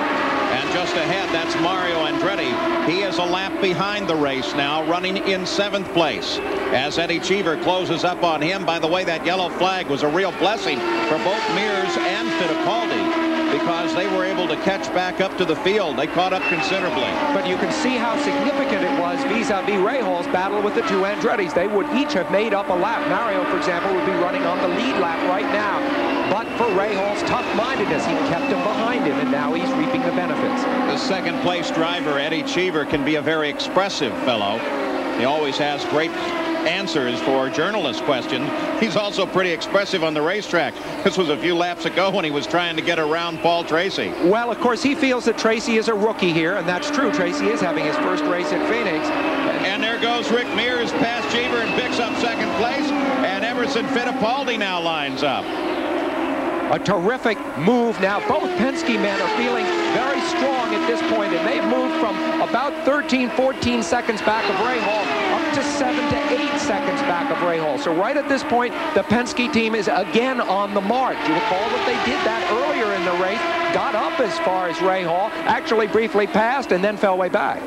And just ahead, that's Mario Andretti. He is a lap behind the race now, running in 7th place. As Eddie Cheever closes up on him. By the way, that yellow flag was a real blessing for both Mears and Fittipaldi, because they were able to catch back up to the field. They caught up considerably. But you can see how significant it was vis-a-vis Rahal's battle with the 2 Andrettis. They would each have made up a lap. Mario, for example, would be running on the lead lap right now. But for Rahal's tough-mindedness, he kept him behind him, and now he's reaping the benefits. The second-place driver, Eddie Cheever, can be a very expressive fellow. He always has great answers for journalist questions. He's also pretty expressive on the racetrack. This was a few laps ago when he was trying to get around Paul Tracy. Well, of course, he feels that Tracy is a rookie here, and that's true. Tracy is having his first race at Phoenix. And there goes Rick Mears past Cheever and picks up second place, and Emerson Fittipaldi now lines up. A terrific move. Now both Penske men are feeling very strong at this point, and they've moved from about 13, 14 seconds back of Rahal up to 7 to 8 seconds back of Rahal. So right at this point, the Penske team is again on the march. You recall that they did that earlier in the race, got up as far as Rahal, actually briefly passed, and then fell way back.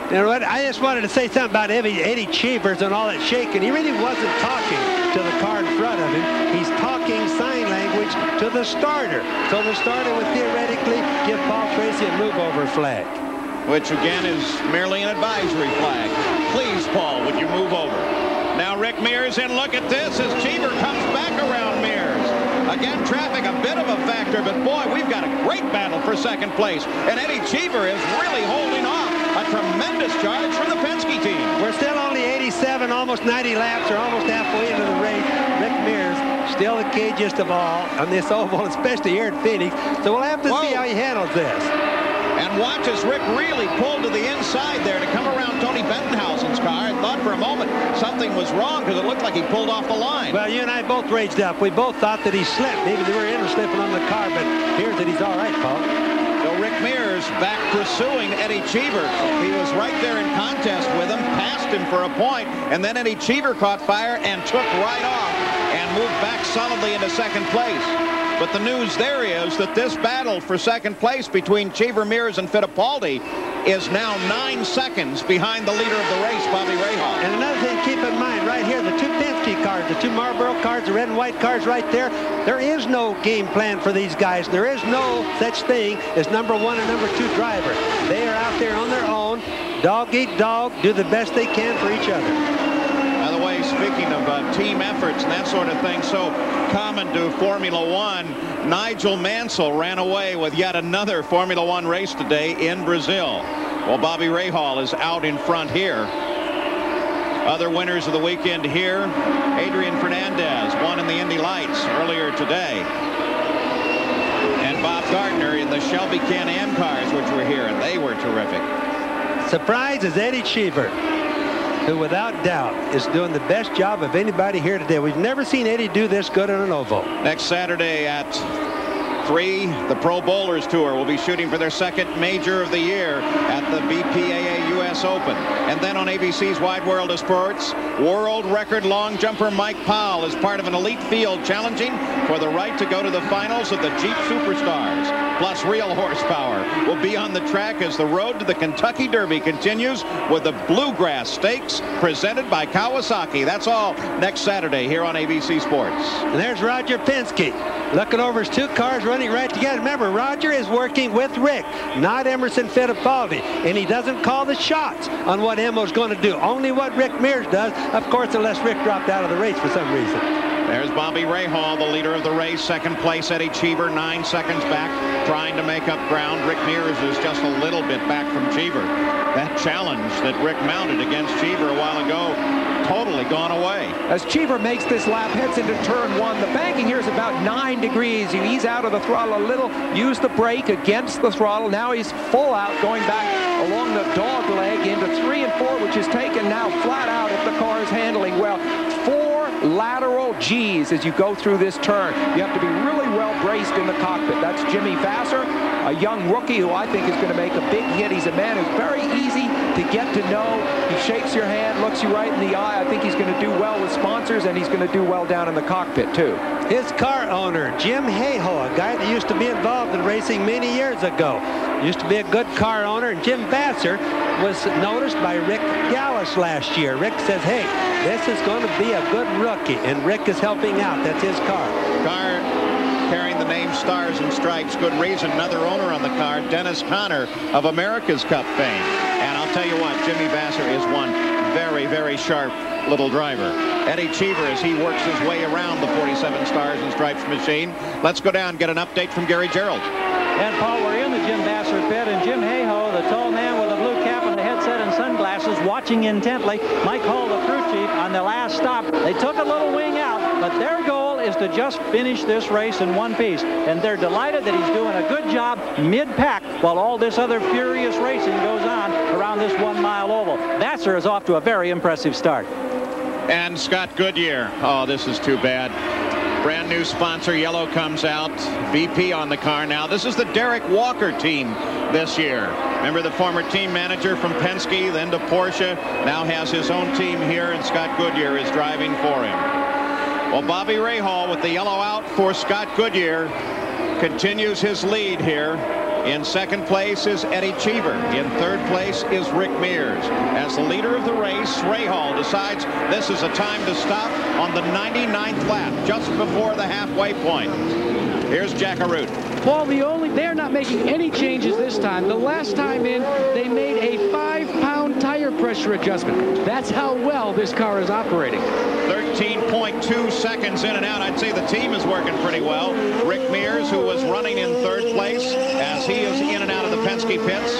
You know what? I just wanted to say something about Eddie Cheevers and all that shaking. He really wasn't talking to the car in front of him. He's talking sign language to the starter. So the starter would theoretically give Paul Tracy a move-over flag. Which again is merely an advisory flag. Please, Paul, would you move over? Now Rick Mears, and look at this as Cheever comes back around Mears. Again, traffic a bit of a factor, but boy, we've got a great battle for second place. And Eddie Cheever is really holding off. A tremendous charge from the Penske team. We're still only 87, almost 90 laps, or almost halfway into the race. Rick Mears, still the cagiest of all on this oval, especially here at Phoenix. So we'll have to see how he handles this. And watch as Rick really pulled to the inside there to come around Tony Bettenhausen's car. I thought for a moment something was wrong because it looked like he pulled off the line. Well, you and I both raged up. We both thought that he slipped. Maybe they were in or slipping on the car, but here's that he's all right, Paul. So Rick Mears back pursuing Eddie Cheever. He was right there in contest with him, passed him for a point, and then Eddie Cheever caught fire and took right off and moved back solidly into second place. But the news there is that this battle for second place between Cheever, Mears, and Fittipaldi is now 9 seconds behind the leader of the race, Bobby Rahal. And another thing, keep in mind, right here, the two Penske cars, the two Marlboro cars, the red and white cars right there, there is no game plan for these guys. There is no such thing as number 1 and number 2 driver. They are out there on their own, dog eat dog, do the best they can for each other. By the way, speaking of team efforts and that sort of thing, so common to Formula One, Nigel Mansell ran away with yet another Formula One race today in Brazil. Well, Bobby Rahal is out in front here. Other winners of the weekend here, Adrian Fernandez won in the Indy Lights earlier today. And Bob Gardner in the Shelby Can-Am cars, which were here, and they were terrific. Surprise is Eddie Cheever, who without doubt is doing the best job of anybody here today. We've never seen Eddie do this good on an oval. Next Saturday at 3, the Pro Bowlers Tour will be shooting for their second major of the year at the BPAA US Open. And then on ABC's Wide World of Sports, world record long jumper Mike Powell is part of an elite field challenging for the right to go to the finals of the Jeep Superstars. Plus real horsepower will be on the track as the road to the Kentucky Derby continues with the Bluegrass Stakes presented by Kawasaki. That's all next Saturday here on ABC Sports. And there's Roger Penske looking over his two cars running right together. Remember, Roger is working with Rick, not Emerson Fittipaldi, and he doesn't call the shots on what Emo's going to do. Only what Rick Mears does, of course, unless Rick dropped out of the race for some reason. There's Bobby Rahal, the leader of the race. Second place, Eddie Cheever, 9 seconds back, trying to make up ground. Rick Mears is just a little bit back from Cheever. That challenge that Rick mounted against Cheever a while ago, totally gone away. As Cheever makes this lap, heads into turn 1, the banking here is about 9 degrees. You ease out of the throttle a little, use the brake against the throttle. Now he's full out, going back along the dog leg into 3 and 4, which is taken now flat out if the car is handling well. 4 lateral G's as you go through this turn. You have to be really well braced in the cockpit. That's Jimmy Vasser, a young rookie who I think is going to make a big hit. He's a man who's very easy to get to know. He shakes your hand, looks you right in the eye. I think he's going to do well with sponsors, and he's going to do well down in the cockpit too. His car owner, Jim Hayhoe, a guy that used to be involved in racing many years ago, used to be a good car owner, and Jim Vasser was noticed by Rick Gallus last year. Rick says, hey, this is going to be a good rookie, and Rick is helping out. That's his car. Car carrying the name Stars and Stripes, good reason. Another owner on the car, Dennis Conner of America's Cup fame. And I'll tell you what, Jimmy Vasser is one very, very sharp little driver. Eddie Cheever, as he works his way around the 47 Stars and Stripes machine. Let's go down and get an update from Gary Gerald. And Paul, we're in the Jim Vasser pit, and Jim Hayhoe, the tall man with a blue cap and a headset and sunglasses, watching intently. Mike Hull, the crew chief, on the last stop. They took a little wing out, but their goal is to just finish this race in one piece. And they're delighted that he's doing a good job mid-pack while all this other furious racing goes on around this 1 mile oval. Vasser is off to a very impressive start. And Scott Goodyear. Oh, this is too bad. Brand new sponsor, yellow, comes out. VP on the car now. This is the Derek Walker team this year. Remember the former team manager from Penske, then to Porsche, now has his own team here, and Scott Goodyear is driving for him. Well, Bobby Rahal with the yellow out for Scott Goodyear continues his lead here. In second place is Eddie Cheever. In third place is Rick Mears. As the leader of the race, Rahal decides this is a time to stop on the 99th lap, just before the halfway point. Here's Jack Arute. Paul, they're not making any changes this time. The last time in, they made a 5-pound tire pressure adjustment. That's how well this car is operating. 13.2 seconds in and out. I'd say the team is working pretty well. Rick Mears, who was running in third place, as he is in and out of the Penske pits.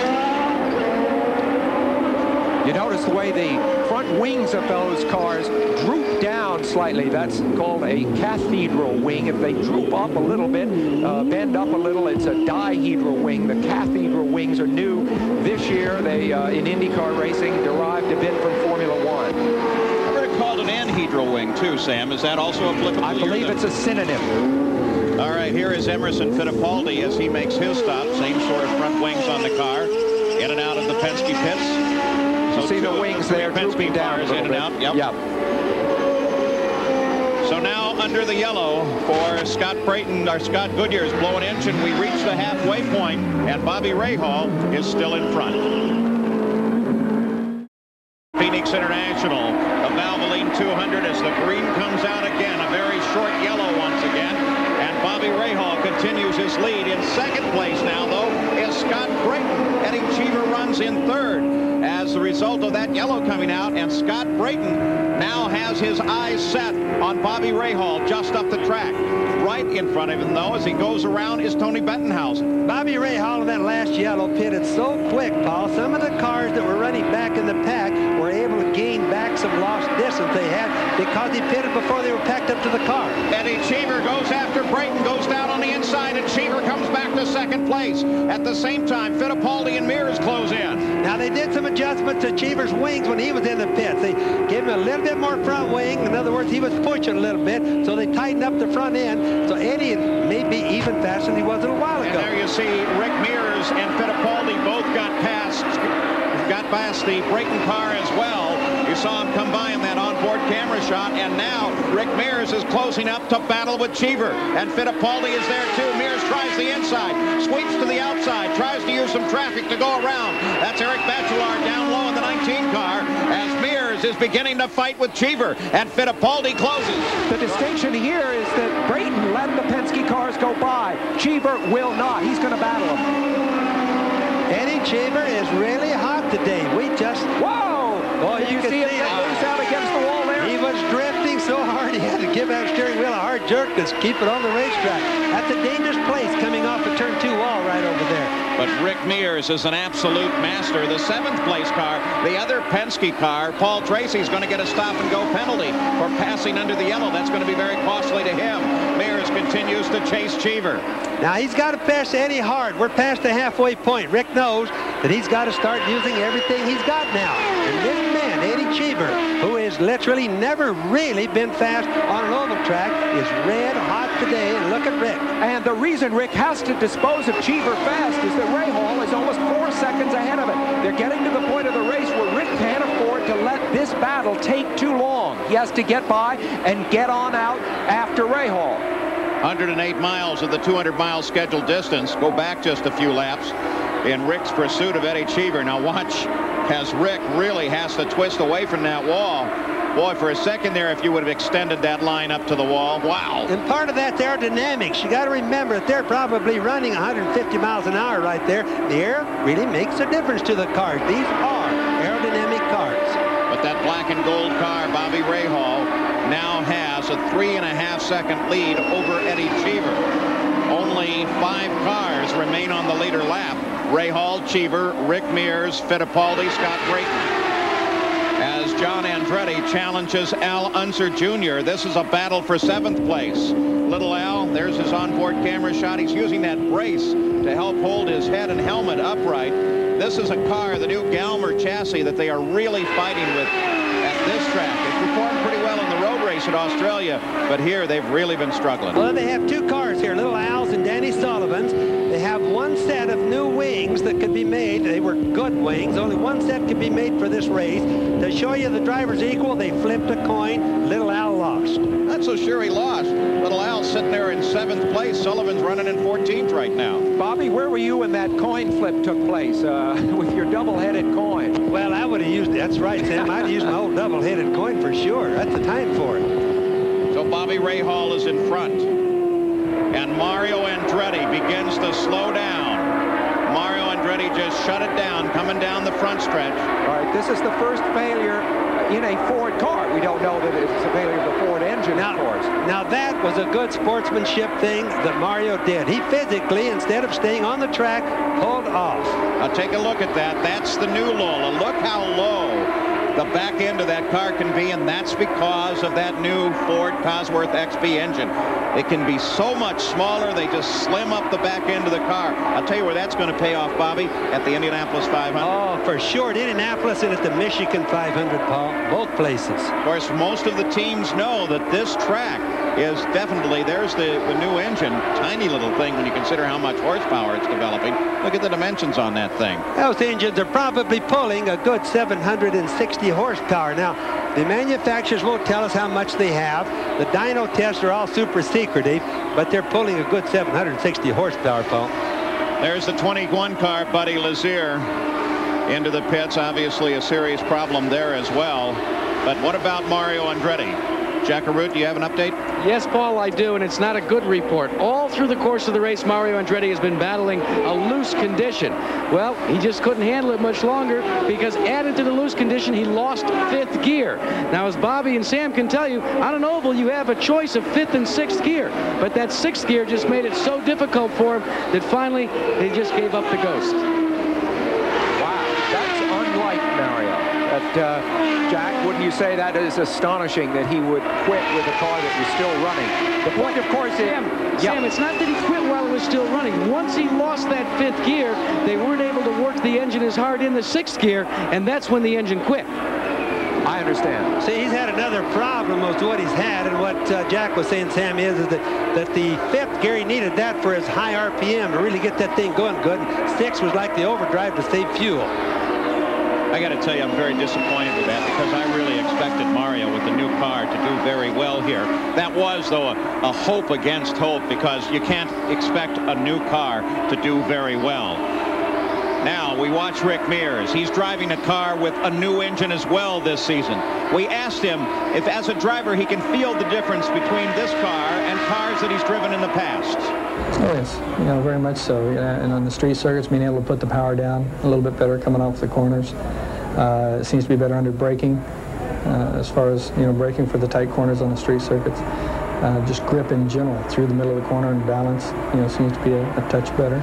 You notice the way the front wings of those cars droop down slightly. That's called a cathedral wing. If they droop up a little bit, bend up a little, it's a dihedral wing. The cathedral wings are new this year. They, in IndyCar racing, derived a bit from Formula One. I've heard it called an anhedral wing, too, Sam. Is that also applicable? I believe it's a synonym. All right, here is Emerson Fittipaldi as he makes his stop. Same sort of front wings on the car. In and out of the Penske pits. So see the wings there drooping down a little bit. Yep. So now under the yellow for Scott Brayton, or Scott Goodyear is blowing engine. We reach the halfway point, and Bobby Rahal is still in front. Phoenix International, the Valvoline 200 as the green comes out again. A very short yellow once again. And Bobby Rahal continues his lead. In second place now, though, is Scott Brayton. Eddie Cheever runs in third as a result of that yellow coming out, and Scott Brayton now has his eyes set on Bobby Rahal just up the track. Right in front of him, though, as he goes around, is Tony Bettenhausen. Bobby Rahal in that last yellow pitted so quick, Paul. Some of the cars that were running back in the pack were able to gain back some lost distance they had because he pitted before they were packed up to the car. Eddie Cheever goes after Brayton, goes down on the inside, and Cheever comes back to second place. At the same time, Fittipaldi and Mears close in. Now, they did some adjustments to Cheever's wings when he was in the pits. They gave him a little bit more front wing. In other words, he was pushing a little bit, so they tightened up the front end. So Eddie may be even faster than he was a little while ago. And there you see Rick Mears and Fittipaldi both got past the Brayton car as well. You saw him come by in that onboard camera shot, and now Rick Mears is closing up to battle with Cheever, and Fittipaldi is there too. Mears tries the inside, sweeps to the outside, tries to use some traffic to go around. That's Eric Bachelard down low in the 19 car as Mears is beginning to fight with Cheever, and Fittipaldi closes. The distinction here is that Brayton let the Penske cars go by. Cheever will not. He's going to battle him. Eddie Cheever is really hot today. We just... Whoa! Boy, you can see him loose out against the wall there. He was drifting so hard he had to give that steering wheel a hard jerk to keep it on the racetrack. That's a dangerous place coming off the turn 2 wall right over there. But Rick Mears is an absolute master. The 7th place car, the other Penske car, Paul Tracy's going to get a stop-and-go penalty for passing under the yellow. That's going to be very costly to him. Mears continues to chase Cheever. Now, he's got to pass Eddie hard. We're past the halfway point. Rick knows that he's got to start using everything he's got now. And this man, Eddie Cheever, who has literally never really been fast on an oval track, is red hot today. And look at Rick. And the reason Rick has to dispose of Cheever fast is that Rahal is almost 4 seconds ahead of it. They're getting to the point of the race where Rick can't afford to let this battle take too long. He has to get by and get on out after Rahal. 108 miles of the 200-mile scheduled distance. Go back just a few laps in Rick's pursuit of Eddie Cheever. Now watch as Rick really has to twist away from that wall. Boy, for a second there, if you would have extended that line up to the wall, wow. And part of that's aerodynamics. You got to remember that they're probably running 150 miles an hour right there. The air really makes a difference to the cars. These are aerodynamic cars. But that black and gold car, Bobby Rahal, now has a 3.5-second lead over Eddie Cheever. Only 5 cars remain on the leader lap. Rahal, Cheever, Rick Mears, Fittipaldi, Scott Brayton. As John Andretti challenges Al Unser Jr. This is a battle for 7th place. Little Al, there's his onboard camera shot. He's using that brace to help hold his head and helmet upright. This is a car, the new Galmer chassis, that they are really fighting with at this track. It performed pretty well in the road race race at Australia, but here they've really been struggling. Well, they have two cars here, Little Al's and Danny Sullivan's. They have one set of new wings that could be made. They were good wings. Only one set could be made for this race. To show you the drivers equal, they flipped a coin. Little Al lost. Not so sure he lost. Little Al's sitting there in 7th place. Sullivan's running in 14th right now. Bobby, where were you when that coin flip took place with your double-headed coin? Well, I would have used, that's right, Sam. I'd use my old double-headed coin for sure. That's the time for it. So Bobby Rahal is in front. And Mario Andretti begins to slow down. Mario Andretti just shut it down, coming down the front stretch. All right, this is the first failure in a Ford car. We don't know that it's a failure of the Ford engine, of course. Now that was a good sportsmanship thing that Mario did. He physically, instead of staying on the track, pulled off. Now take a look at that. That's the new Lola. Look how low the back end of that car can be, and that's because of that new Ford Cosworth XB engine. It can be so much smaller, they just slim up the back end of the car. I'll tell you where that's going to pay off, Bobby, at the Indianapolis 500. Oh, for sure. At Indianapolis and at the Michigan 500, Paul. Both places. Of course, most of the teams know that this track is definitely, there's the new engine. Tiny little thing when you consider how much horsepower it's developing. Look at the dimensions on that thing. Those engines are probably pulling a good 760 horsepower. Now, the manufacturers won't tell us how much they have. The dyno tests are all super secretive, but they're pulling a good 760 horsepower, Paul. There's the 21 car, Buddy Lazier, into the pits. Obviously a serious problem there as well. But what about Mario Andretti? Jack Arute, do you have an update? Yes, Paul, I do, and it's not a good report. All through the course of the race, Mario Andretti has been battling a loose condition. Well, he just couldn't handle it much longer because added to the loose condition, he lost 5th gear. Now, as Bobby and Sam can tell you, on an oval, you have a choice of 5th and 6th gear. But that 6th gear just made it so difficult for him that finally they just gave up the ghost. Wow, that's unlike Mario. Jack, wouldn't you say that is astonishing that he would quit with a car that was still running? The point, of course, is... Sam, it's not that he quit while it was still running. Once he lost that 5th gear, they weren't able to work the engine as hard in the 6th gear, and that's when the engine quit. I understand. See, he's had another problem with what he's had, and what Jack was saying, Sam, is that the 5th gear, he needed that for his high RPM to really get that thing going good. 6 was like the overdrive to save fuel. I got to tell you, I'm very disappointed with that because I really expected Mario with the new car to do very well here. That was, though, a hope against hope because you can't expect a new car to do very well. Now, we watch Rick Mears. He's driving a car with a new engine as well this season. We asked him if, as a driver, he can feel the difference between this car and cars that he's driven in the past. Oh, yes, very much so. And on the street circuits, being able to put the power down a little bit better coming off the corners. It seems to be better under braking, as far as braking for the tight corners on the street circuits. Just grip in general through the middle of the corner and balance, seems to be a touch better.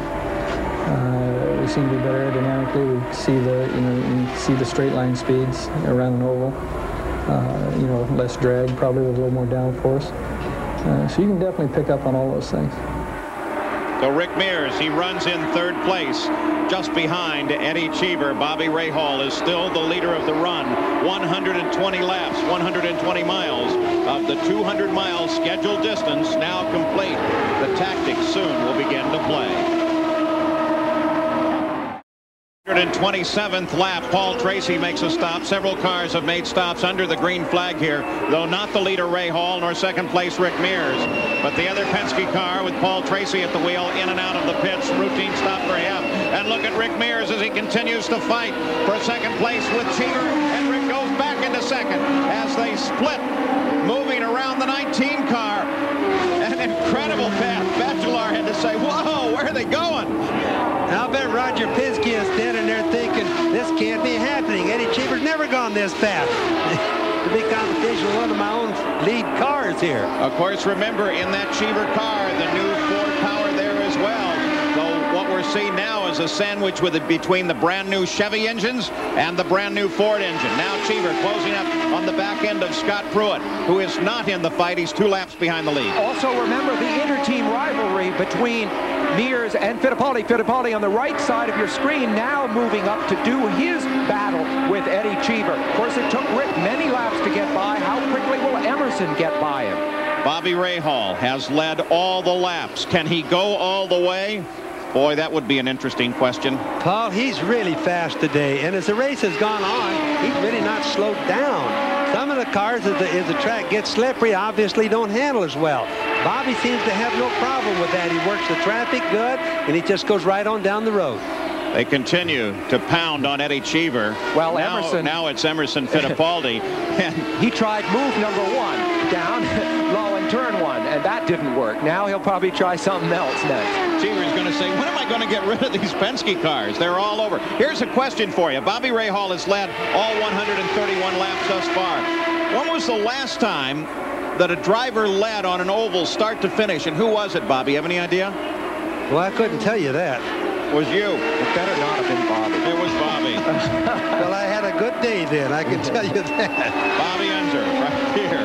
We seem to be better aerodynamically. We see you see the straight line speeds around an oval. Less drag, probably with a little more downforce. So you can definitely pick up on all those things. So Rick Mears, he runs in 3rd place, just behind Eddie Cheever. Bobby Rahal is still the leader of the run. 120 laps, 120 miles of the 200-mile scheduled distance now complete. The tactics soon will begin to play. 127th lap, Paul Tracy makes a stop. Several cars have made stops under the green flag here, though not the leader Rahal nor 2nd place Rick Mears. But the other Penske car with Paul Tracy at the wheel, in and out of the pits, routine stop for him. And look at Rick Mears as he continues to fight for 2nd place with Cheever. And Rick goes back into 2nd as they split, moving around the 19 car. An incredible path. Bachelar had to say, whoa, where are they going? I'll bet Roger Penske is standing there thinking, this can't be happening. Eddie Cheever's never gone this fast. The big competition with one of my own lead cars here. Of course, remember, in that Cheever car, the new Ford power there as well. So what we're seeing now is a sandwich between the brand new Chevy engines and the brand new Ford engine. Now Cheever closing up on the back end of Scott Pruitt, who is not in the fight. He's 2 laps behind the lead. Also, remember the inter-team rivalry between Mears and Fittipaldi. Fittipaldi on the right side of your screen, now moving up to do his battle with Eddie Cheever. Of course, it took Rick many laps to get by. How quickly will Emerson Emerson get by him? Bobby Rahal has led all the laps. Can he go all the way? Boy, that would be an interesting question. Paul, he's really fast today, and as the race has gone on, he's really not slowed down. Some of the cars, as the track gets slippery, obviously don't handle as well. Bobby seems to have no problem with that. He works the traffic good, and he just goes right on down the road. They continue to pound on Eddie Cheever. Well, now it's Emerson Fittipaldi. He tried move number 1 down low in turn 1, and that didn't work. Now he'll probably try something else next. Cheever's going to say, when am I going to get rid of these Penske cars? They're all over. Here's a question for you. Bobby Rahal has led all 131 laps thus far. When was the last time that a driver led on an oval start to finish, and who was it, Bobby? Have any idea? Well, I couldn't tell you that. It was you. It better not have been Bobby. It was Bobby. Well, I had a good day then, I can tell you that. Bobby Unser right here.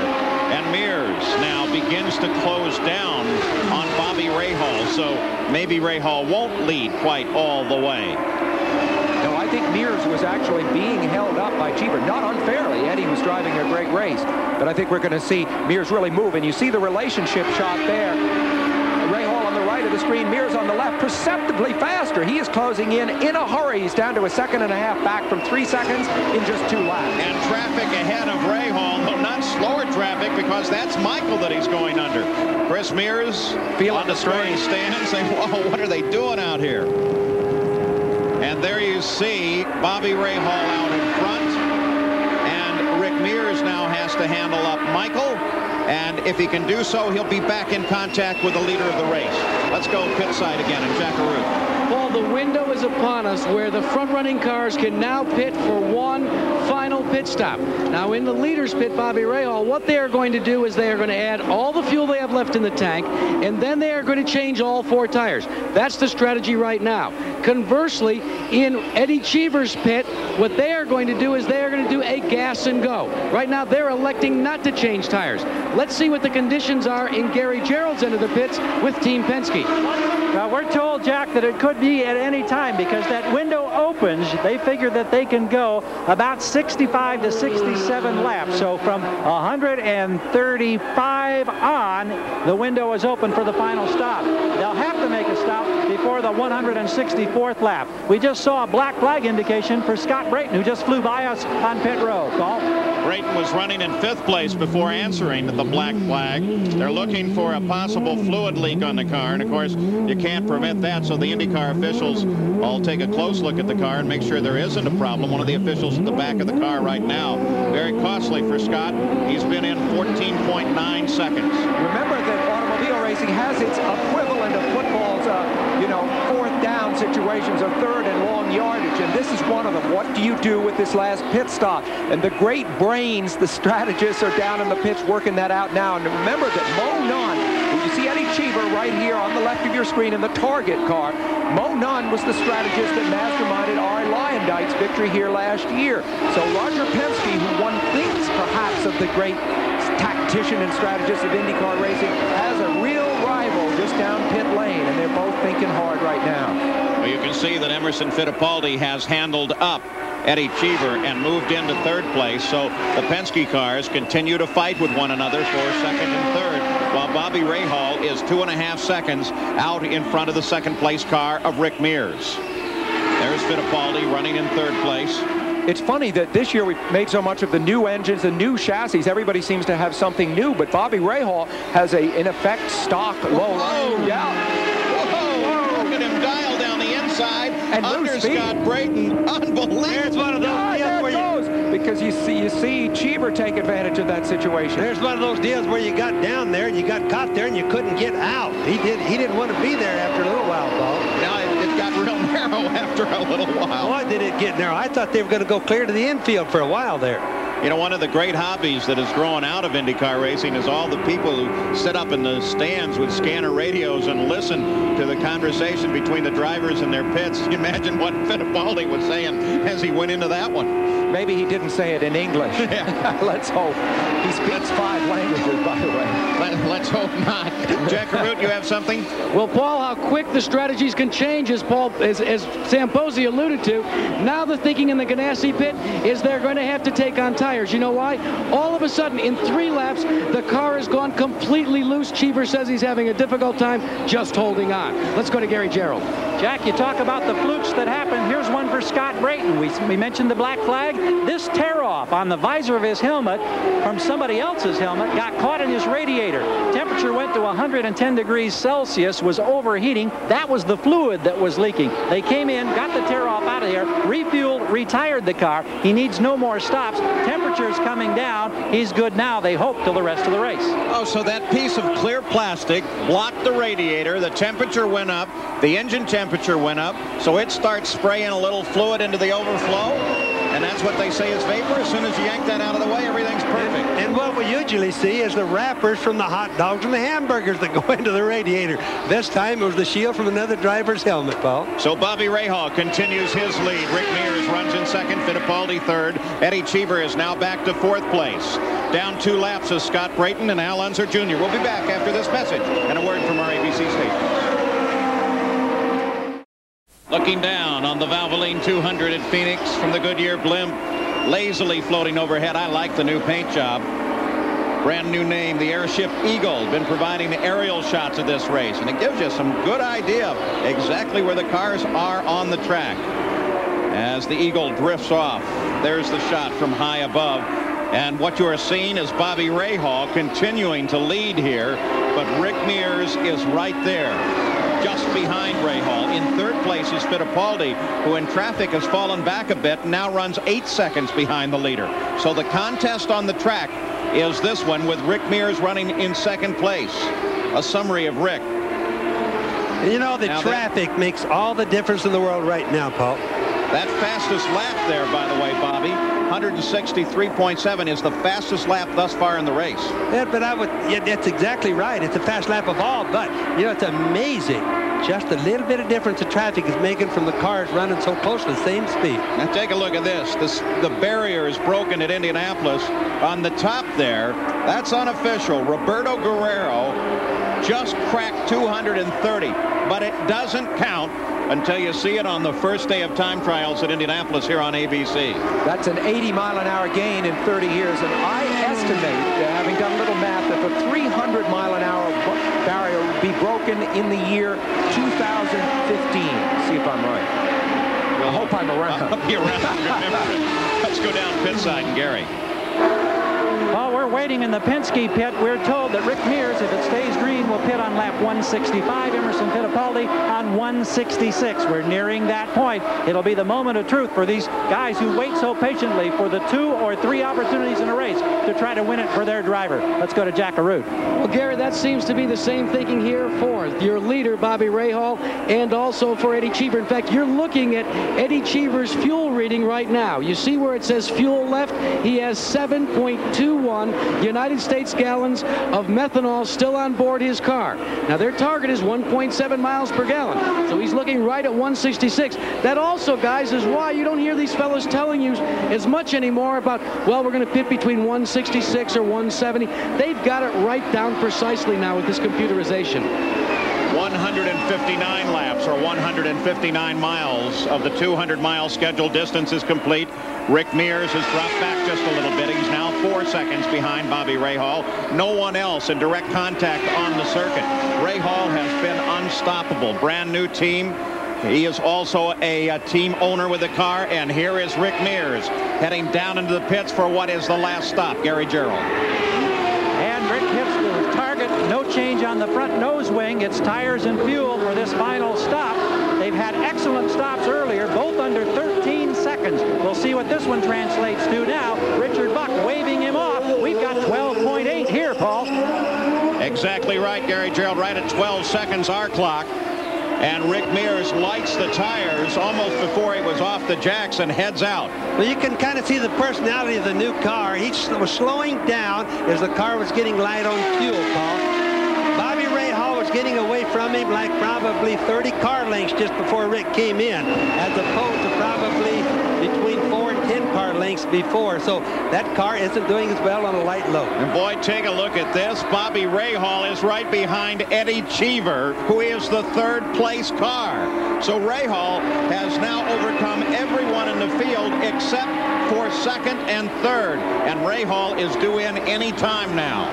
And Mears now begins to close down on Bobby Rahal, so maybe Rahal won't lead quite all the way. No, I think Mears was actually being held up by Cheever, not unfairly. Eddie was driving a great race, but I think we're going to see Mears really move, and you see the relationship shot there. Rahal on the right of the screen, Mears on the left, perceptibly faster. He is closing in a hurry. He's down to 1.5 seconds back from 3 seconds in just 2 laps. And traffic ahead of Rahal, though not slower traffic, because that's Michael that he's going under. Chris Mears on the starting stand saying, whoa, what are they doing out here? And there you see Bobby Rahal out in front, and Rick Mears now has to handle up Michael. And if he can do so, he'll be back in contact with the leader of the race. Let's go pit side again in Jackaroo. Paul, the window is upon us where the front-running cars can now pit for one final pit stop. Now, in the leader's pit, Bobby Rahal, what they are going to do is they are going to add all the fuel they have left in the tank, and then they are going to change all 4 tires. That's the strategy right now. Conversely, in Eddie Cheever's pit, what they are going to do is they are going to do a gas and go. Right now, they're electing not to change tires. Let's see what the conditions are in Gary Gerald's end of the pits with Team Penske. Well, we're told, Jack, that it could be at any time because that window opens. They figure that they can go about 65 to 67 laps. So from 135 on, the window is open for the final stop. They'll have to make a stop before the 164th lap. We just saw a black flag indication for Scott Brayton, who just flew by us on pit road. Paul? Brayton was running in 5th place before answering the black flag. They're looking for a possible fluid leak on the car, and of course you can't prevent that, so the IndyCar officials all take a close look at the car and make sure there isn't a problem. One of the officials at the back of the car right now. Very costly for Scott. He's been in 14.9 seconds. Remember that automobile racing has its equivalent of football's, 4th down situations of 3rd and long yardage, and this is one of them. What do you do with this last pit stop? And the great brains, the strategists, are down in the pits working that out now. And remember that Mo Nunn, you see Eddie Cheever right here on the left of your screen in the target car. Mo Nunn was the strategist that masterminded Arie Luyendyk's victory here last year. So Roger Penske, who one thinks perhaps of the great tactician and strategist of IndyCar racing, has a real rival just down pit lane, and they're both thinking hard right now. Well, you can see that Emerson Fittipaldi has handled up Eddie Cheever and moved into 3rd place. So the Penske cars continue to fight with one another for 2nd and 3rd, while Bobby Rahal is 2.5 seconds out in front of the 2nd place car of Rick Mears. There's Fittipaldi running in 3rd place. It's funny that this year we've made so much of the new engines, the new chassis. Everybody seems to have something new, but Bobby Rahal has in effect, stock low. Whoa. Yeah. Whoa. Look at him dial down the inside. And under Scott Brayton. Unbelievable. There's one of those deals where because you see Cheever take advantage of that situation. There's one of those deals where you got down there and you got caught there and you couldn't get out. He didn't want to be there after a little while, Paul. Now it got real narrow after a little while. Why did it get narrow? I thought they were going to go clear to the infield for a while there. You know, one of the great hobbies that has grown out of IndyCar racing is all the people who sit up in the stands with scanner radios and listen to the conversation between the drivers and their pits. You imagine what Fittipaldi was saying as he went into that one. Maybe he didn't say it in English. Yeah. Let's hope. He speaks 5 languages, by the way. Let's hope not. Jack Root, you have something? Well, Paul, how quick the strategies can change, as Sam Posey alluded to. Now the thinking in the Ganassi pit is they're going to have to take on tires. You know why? All of a sudden, in 3 laps, the car has gone completely loose. Cheever says he's having a difficult time just holding on. Let's go to Gary Gerald. Jack, you talk about the flukes that happen. Here's one for Scott Brayton. We mentioned the black flag. This tear-off on the visor of his helmet from somebody else's helmet got caught in his radiator. Temperature went to 110 degrees Celsius, was overheating. That was the fluid that was leaking. They came in, got the tear-off out of there, refueled, retired the car. He needs no more stops. Temperature's coming down. He's good now, they hope, till the rest of the race. Oh, so that piece of clear plastic blocked the radiator. The temperature went up. The engine temperature went up. So it starts spraying a little fluid into the overflow. And that's what they say is vapor. As soon as you yank that out of the way, everything's perfect. And what we usually see is the wrappers from the hot dogs and the hamburgers that go into the radiator. This time it was the shield from another driver's helmet, Paul. So Bobby Rahal continues his lead. Rick Mears runs in second, Fittipaldi third. Eddie Cheever is now back to 4th place. Down 2 laps is Scott Brayton and Al Unser Jr. We'll be back after this message and a word from our ABC station. Looking down on the Valvoline 200 at Phoenix from the Goodyear blimp, lazily floating overhead. I like the new paint job. Brand new name, the Airship Eagle. Been providing the aerial shots of this race, and it gives you some good idea of exactly where the cars are on the track. As the Eagle drifts off, there's the shot from high above. And what you are seeing is Bobby Rahal continuing to lead here, but Rick Mears is right there, just behind Rahal. In 3rd place is Fittipaldi, who in traffic has fallen back a bit and now runs 8 seconds behind the leader. So the contest on the track is this one, with Rick Mears running in 2nd place. A summary of Rick. You know, the traffic makes all the difference in the world right now, Paul. That fastest lap there, by the way, Bobby, 163.7 is the fastest lap thus far in the race. Yeah, but that's exactly right. It's the fast lap of all, but, you know, it's amazing. Just a little bit of difference the traffic is making from the cars running so close to the same speed. Now take a look at this. The barrier is broken at Indianapolis. On the top there, that's unofficial. Roberto Guerrero just cracked 230, but it doesn't count until you see it on the first day of time trials at Indianapolis here on ABC. That's an 80-mile-an-hour gain in 30 years, and I estimate, having done a little math, that the 300-mile-an-hour barrier would be broken in the year 2015. See if I'm right. I hope I'm around. I'll be around. Let's go down pit side and Gary. While we're waiting in the Penske pit, we're told that Rick Mears, if it stays green, will pit on lap 165. Emerson Fittipaldi on 166. We're nearing that point. It'll be the moment of truth for these guys who wait so patiently for the 2 or 3 opportunities in a race to try to win it for their driver. Let's go to Jack Root. Well, Gary, that seems to be the same thinking here for your leader, Bobby Rahal, and also for Eddie Cheever. In fact, you're looking at Eddie Cheever's fuel reading right now. You see where it says fuel left? He has 7.21 United States gallons of methanol still on board his car. Now, their target is 1.7 miles per gallon, so he's looking right at 166. That also, guys, is why you don't hear these fellas telling you as much anymore about, well, we're going to pit between 166 or 170. They've got it right down precisely now with this computerization. 159 laps, or 159 miles of the 200-mile scheduled distance is complete. Rick Mears has dropped back just a little bit. He's now 4 seconds behind Bobby Rahal. No one else in direct contact on the circuit. Rahal has been unstoppable. Brand new team. He is also a team owner with the car. And here is Rick Mears heading down into the pits for what is the last stop. Gary Gerald. And Rick hits the target. No change on the front nose wing. It's tires and fuel for this final stop. They've had excellent stops earlier, both under 13 seconds. We'll see what this one translates to now. Richard Buck waving him off. We've got 12.8 here, Paul. Exactly right, Gary Gerald. Right at 12 seconds, our clock. And Rick Mears lights the tires almost before he was off the jacks and heads out. Well, you can kind of see the personality of the new car. He was slowing down as the car was getting light on fuel, Paul. Bobby Rahal was getting away from him like probably 30 car lengths just before Rick came in, as opposed to probably between 4 and 10 car lengths lengths before, so that car isn't doing as well on a light load. And boy, take a look at this. Bobby Rahal is right behind Eddie Cheever, who is the third-place car. So Rahal has now overcome everyone in the field except for second and third, and Rahal is due in any time now.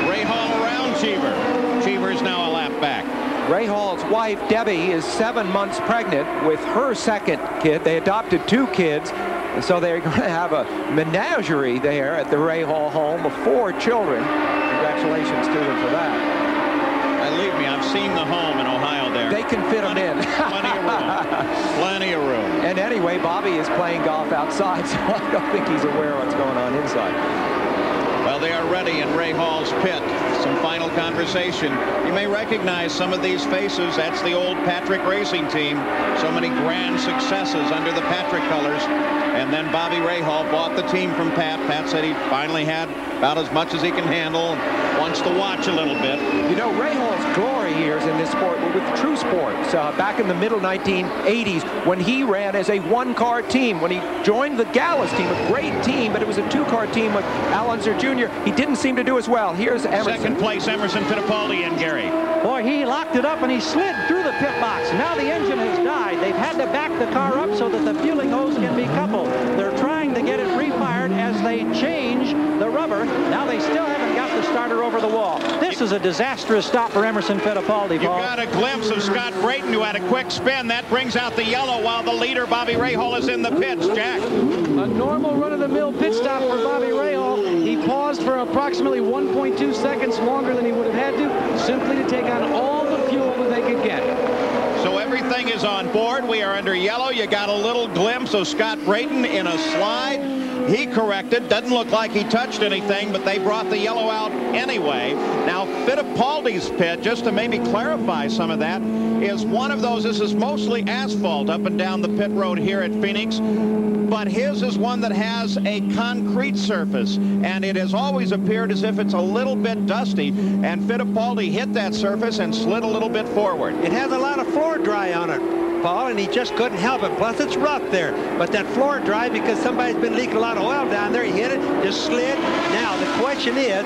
Rahal around Cheever. Cheever's now a lap back. Rahal's wife, Debbie, is 7 months pregnant with her second kid. They adopted 2 kids, and so they're going to have a menagerie there at the Rahal home of 4 children. Congratulations to them for that. Believe me, I've seen the home in Ohio there. They can fit them in. Plenty of room. Plenty of room. And anyway, Bobby is playing golf outside, so I don't think he's aware of what's going on inside. Well, they are ready in Rahal's pit. Some final conversation. You may recognize some of these faces. That's the old Patrick Racing team. So many grand successes under the Patrick colors. And then Bobby Rahal bought the team from Pat. Pat said he finally had about as much as he can handle and wants to watch a little bit. You know, Rahal's glory years in this sport were with True Sports back in the middle 1980s when he ran as a 1-car team. When he joined the Gallus team, a great team, but it was a 2-car team with Al Unser Jr. He didn't seem to do as well. Here's Emerson. Second place, Emerson Fittipaldi and Gary. Boy, he locked it up and he slid through the pit box. Now the engine has died. They've had to back the car up so that the fueling hose can be coupled. They're trying to get it refired as they change the rubber. Now they still haven't got the starter over the wall. This is a disastrous stop for Emerson Fittipaldi, Paul. You got a glimpse of Scott Brayton, who had a quick spin. That brings out the yellow while the leader, Bobby Rahal, is in the pits. Jack. A normal run-of-the-mill pit stop for Bobby Rahal. He paused for approximately 1.2 seconds longer than he would have had to, simply to take on all the fuel that they could get. So everything is on board. We are under yellow. You got a little glimpse of Scott Brayton in a slide. He corrected. Doesn't look like he touched anything, but they brought the yellow out anyway. Now, Fittipaldi's pit, just to maybe clarify some of that, is one of those. This is mostly asphalt up and down the pit road here at Phoenix, but his is one that has a concrete surface, and it has always appeared as if it's a little bit dusty, and Fittipaldi hit that surface and slid a little bit forward. It has a lot of floor dry on it, Paul, and he just couldn't help it. Plus, it's rough there. But that floor dry because somebody's been leaking a lot of oil down there. He hit it, just slid. Now, the question is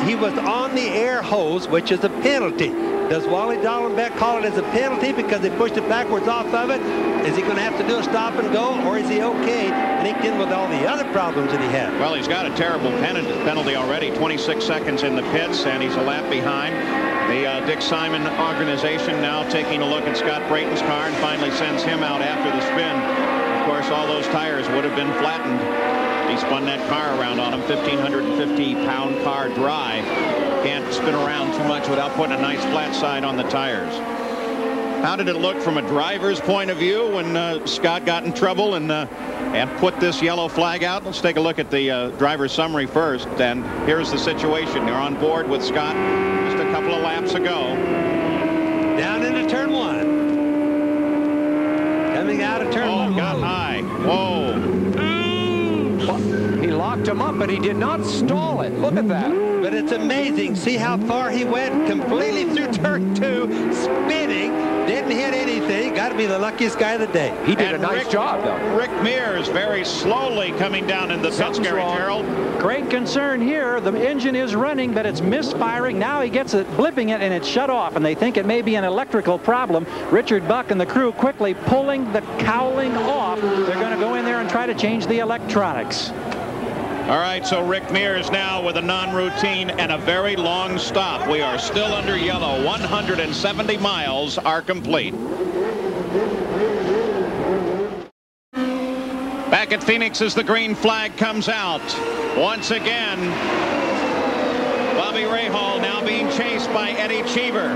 he was on the air hose, which is a penalty. Does Wally Dallenbeck call it as a penalty because they pushed it backwards off of it? Is he going to have to do a stop and go, or is he okay linked in with all the other problems that he had? Well, he's got a terrible penalty already. 26 seconds in the pits, and he's a lap behind. The Dick Simon organization now taking a look at Scott Brayton's car and finally sends him out after the spin. Of course, all those tires would have been flattened. He spun that car around on him. 1,550-pound car dry. Can't spin around too much without putting a nice flat side on the tires. How did it look from a driver's point of view when Scott got in trouble and put this yellow flag out? Let's take a look at the driver's summary first. And here's the situation. You're on board with Scott just a couple of laps ago. Down into turn 1. Coming out of turn 1. Oh, got high. Whoa. He locked him up, but he did not stall it. Look at that. But it's amazing. See how far he went, completely through turn 2, spinning, didn't hit anything. Got to be the luckiest guy of the day. He did a nice job, though. Rick Mears very slowly coming down in the pits, Gary Terrell. Great concern here. The engine is running, but it's misfiring. Now he gets it, blipping it, and it's shut off, and they think it may be an electrical problem. Richard Buck and the crew quickly pulling the cowling off. They're going to go in there and try to change the electronics. All right, so Rick Mears now with a non-routine and a very long stop. We are still under yellow. 170 miles are complete. Back at Phoenix as the green flag comes out. Once again, Bobby Rahal now being chased by Eddie Cheever.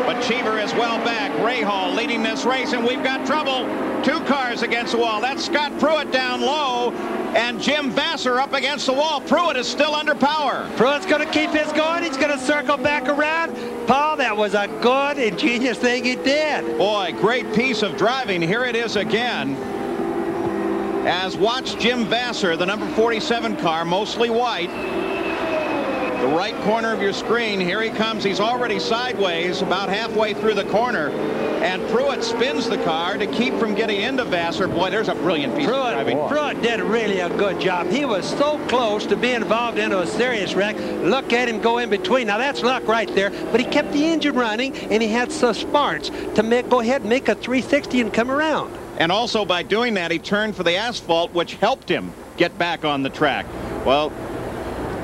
But Cheever is well back. Rahal leading this race, and we've got trouble. 2 cars against the wall. That's Scott Pruitt down low, and Jim Vassar up against the wall. Pruitt is still under power. Pruitt's going to keep his going. He's going to circle back around. Paul, that was a good, ingenious thing he did. Boy, great piece of driving. Here it is again. As watch Jim Vassar, the number 47 car, mostly white. The right corner of your screen. Here he comes. He's already sideways, about halfway through the corner. and Pruitt spins the car to keep from getting into Vassar. Boy, there's a brilliant piece of driving. Pruitt did really a good job. He was so close to being involved into a serious wreck. Look at him go in between. Now that's luck right there, but he kept the engine running, and he had some smarts to go ahead and make a 360 and come around. And also by doing that, he turned for the asphalt, which helped him get back on the track. Well,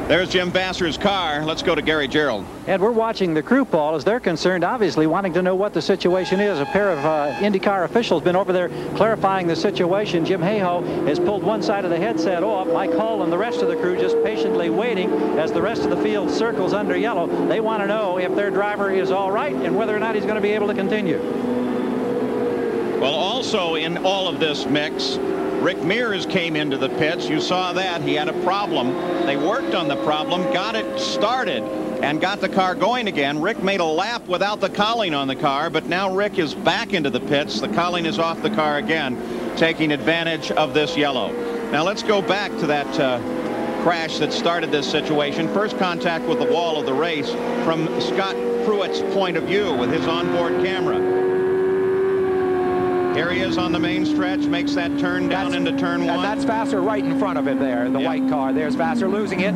there's Jim Vassar's car. Let's go to Gary Gerald. And we're watching the crew, Paul, as they're concerned, obviously wanting to know what the situation is. A pair of IndyCar officials been over there clarifying the situation. Jim Hayhoe has pulled one side of the headset off. Mike Hull and the rest of the crew just patiently waiting as the rest of the field circles under yellow. They want to know if their driver is all right and whether or not he's going to be able to continue. Well, also in all of this mix, Rick Mears came into the pits. You saw that. He had a problem. They worked on the problem, got it started, and got the car going again. Rick made a lap without the cowling on the car, but now Rick is back into the pits. The cowling is off the car again, taking advantage of this yellow. Now let's go back to that crash that started this situation. First contact with the wall of the race from Scott Pruitt's point of view with his onboard camera. Here he is on the main stretch, makes that turn down into turn one. And that's Vassar right in front of him there, the white car. There's Vassar losing it.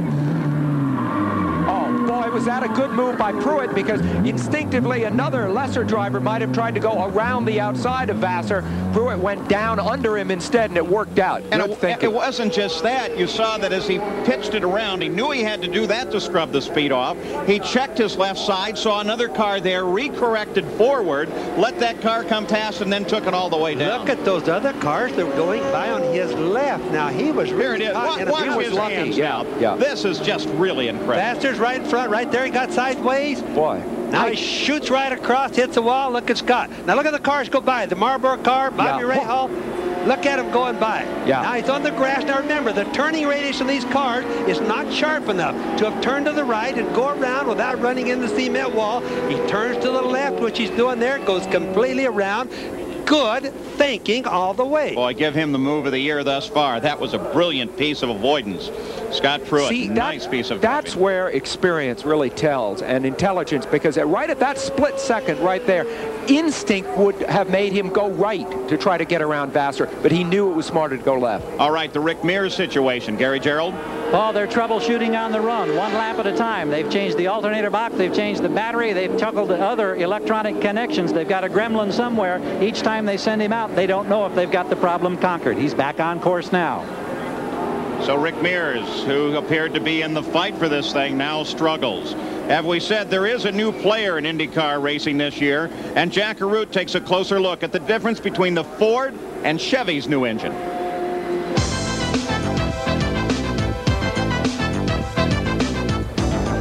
Oh, boy, was that a good move by Pruitt, because instinctively another lesser driver might have tried to go around the outside of Vassar. Pruitt went down under him instead, and it worked out. And it wasn't just that. You saw that as he pitched it around, he knew he had to do that to scrub the speed off. He checked his left side, saw another car there, recorrected forward, let that car come past, and then took it all the way down. Look at those other cars that were going by on his left. Now, he was really Watch his hands now. Yeah. This is just really incredible. Vassar's right in front, right there. He got sideways. Boy. Now he shoots right across, hits the wall. Look at Scott. Now look at the cars go by. The Marlboro car, Bobby Rahal. Look at him going by. Yeah. Now he's on the grass. Now remember, the turning radius of these cars is not sharp enough to have turned to the right and go around without running in the cement wall. He turns to the left, which he's doing there, goes completely around. Good thinking all the way. Boy, give him the move of the year thus far. That was a brilliant piece of avoidance. Scott Pruitt, nice piece of That's driving. where experience really tells, and intelligence, because right at that split second right there, instinct would have made him go right to try to get around Vassar, but he knew it was smarter to go left. All right, the Rick Mears situation. Gary Gerald? Paul, they're troubleshooting on the run, one lap at a time. They've changed the alternator box, they've changed the battery, they've toggled the other electronic connections. They've got a gremlin somewhere. Each time they send him out, they don't know if they've got the problem conquered. He's back on course now. So Rick Mears, who appeared to be in the fight for this thing, now struggles. As we said, there is a new player in IndyCar racing this year, and Jack Arute takes a closer look at the difference between the Ford and Chevy's new engine.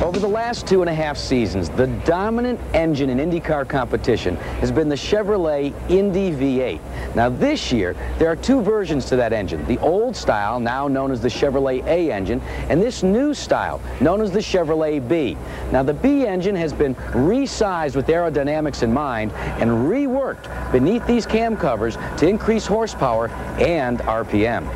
Over the last 2.5 seasons, the dominant engine in IndyCar competition has been the Chevrolet Indy V8. Now this year, there are two versions to that engine. The old style, now known as the Chevrolet A engine, and this new style, known as the Chevrolet B. Now the B engine has been resized with aerodynamics in mind and reworked beneath these cam covers to increase horsepower and RPM.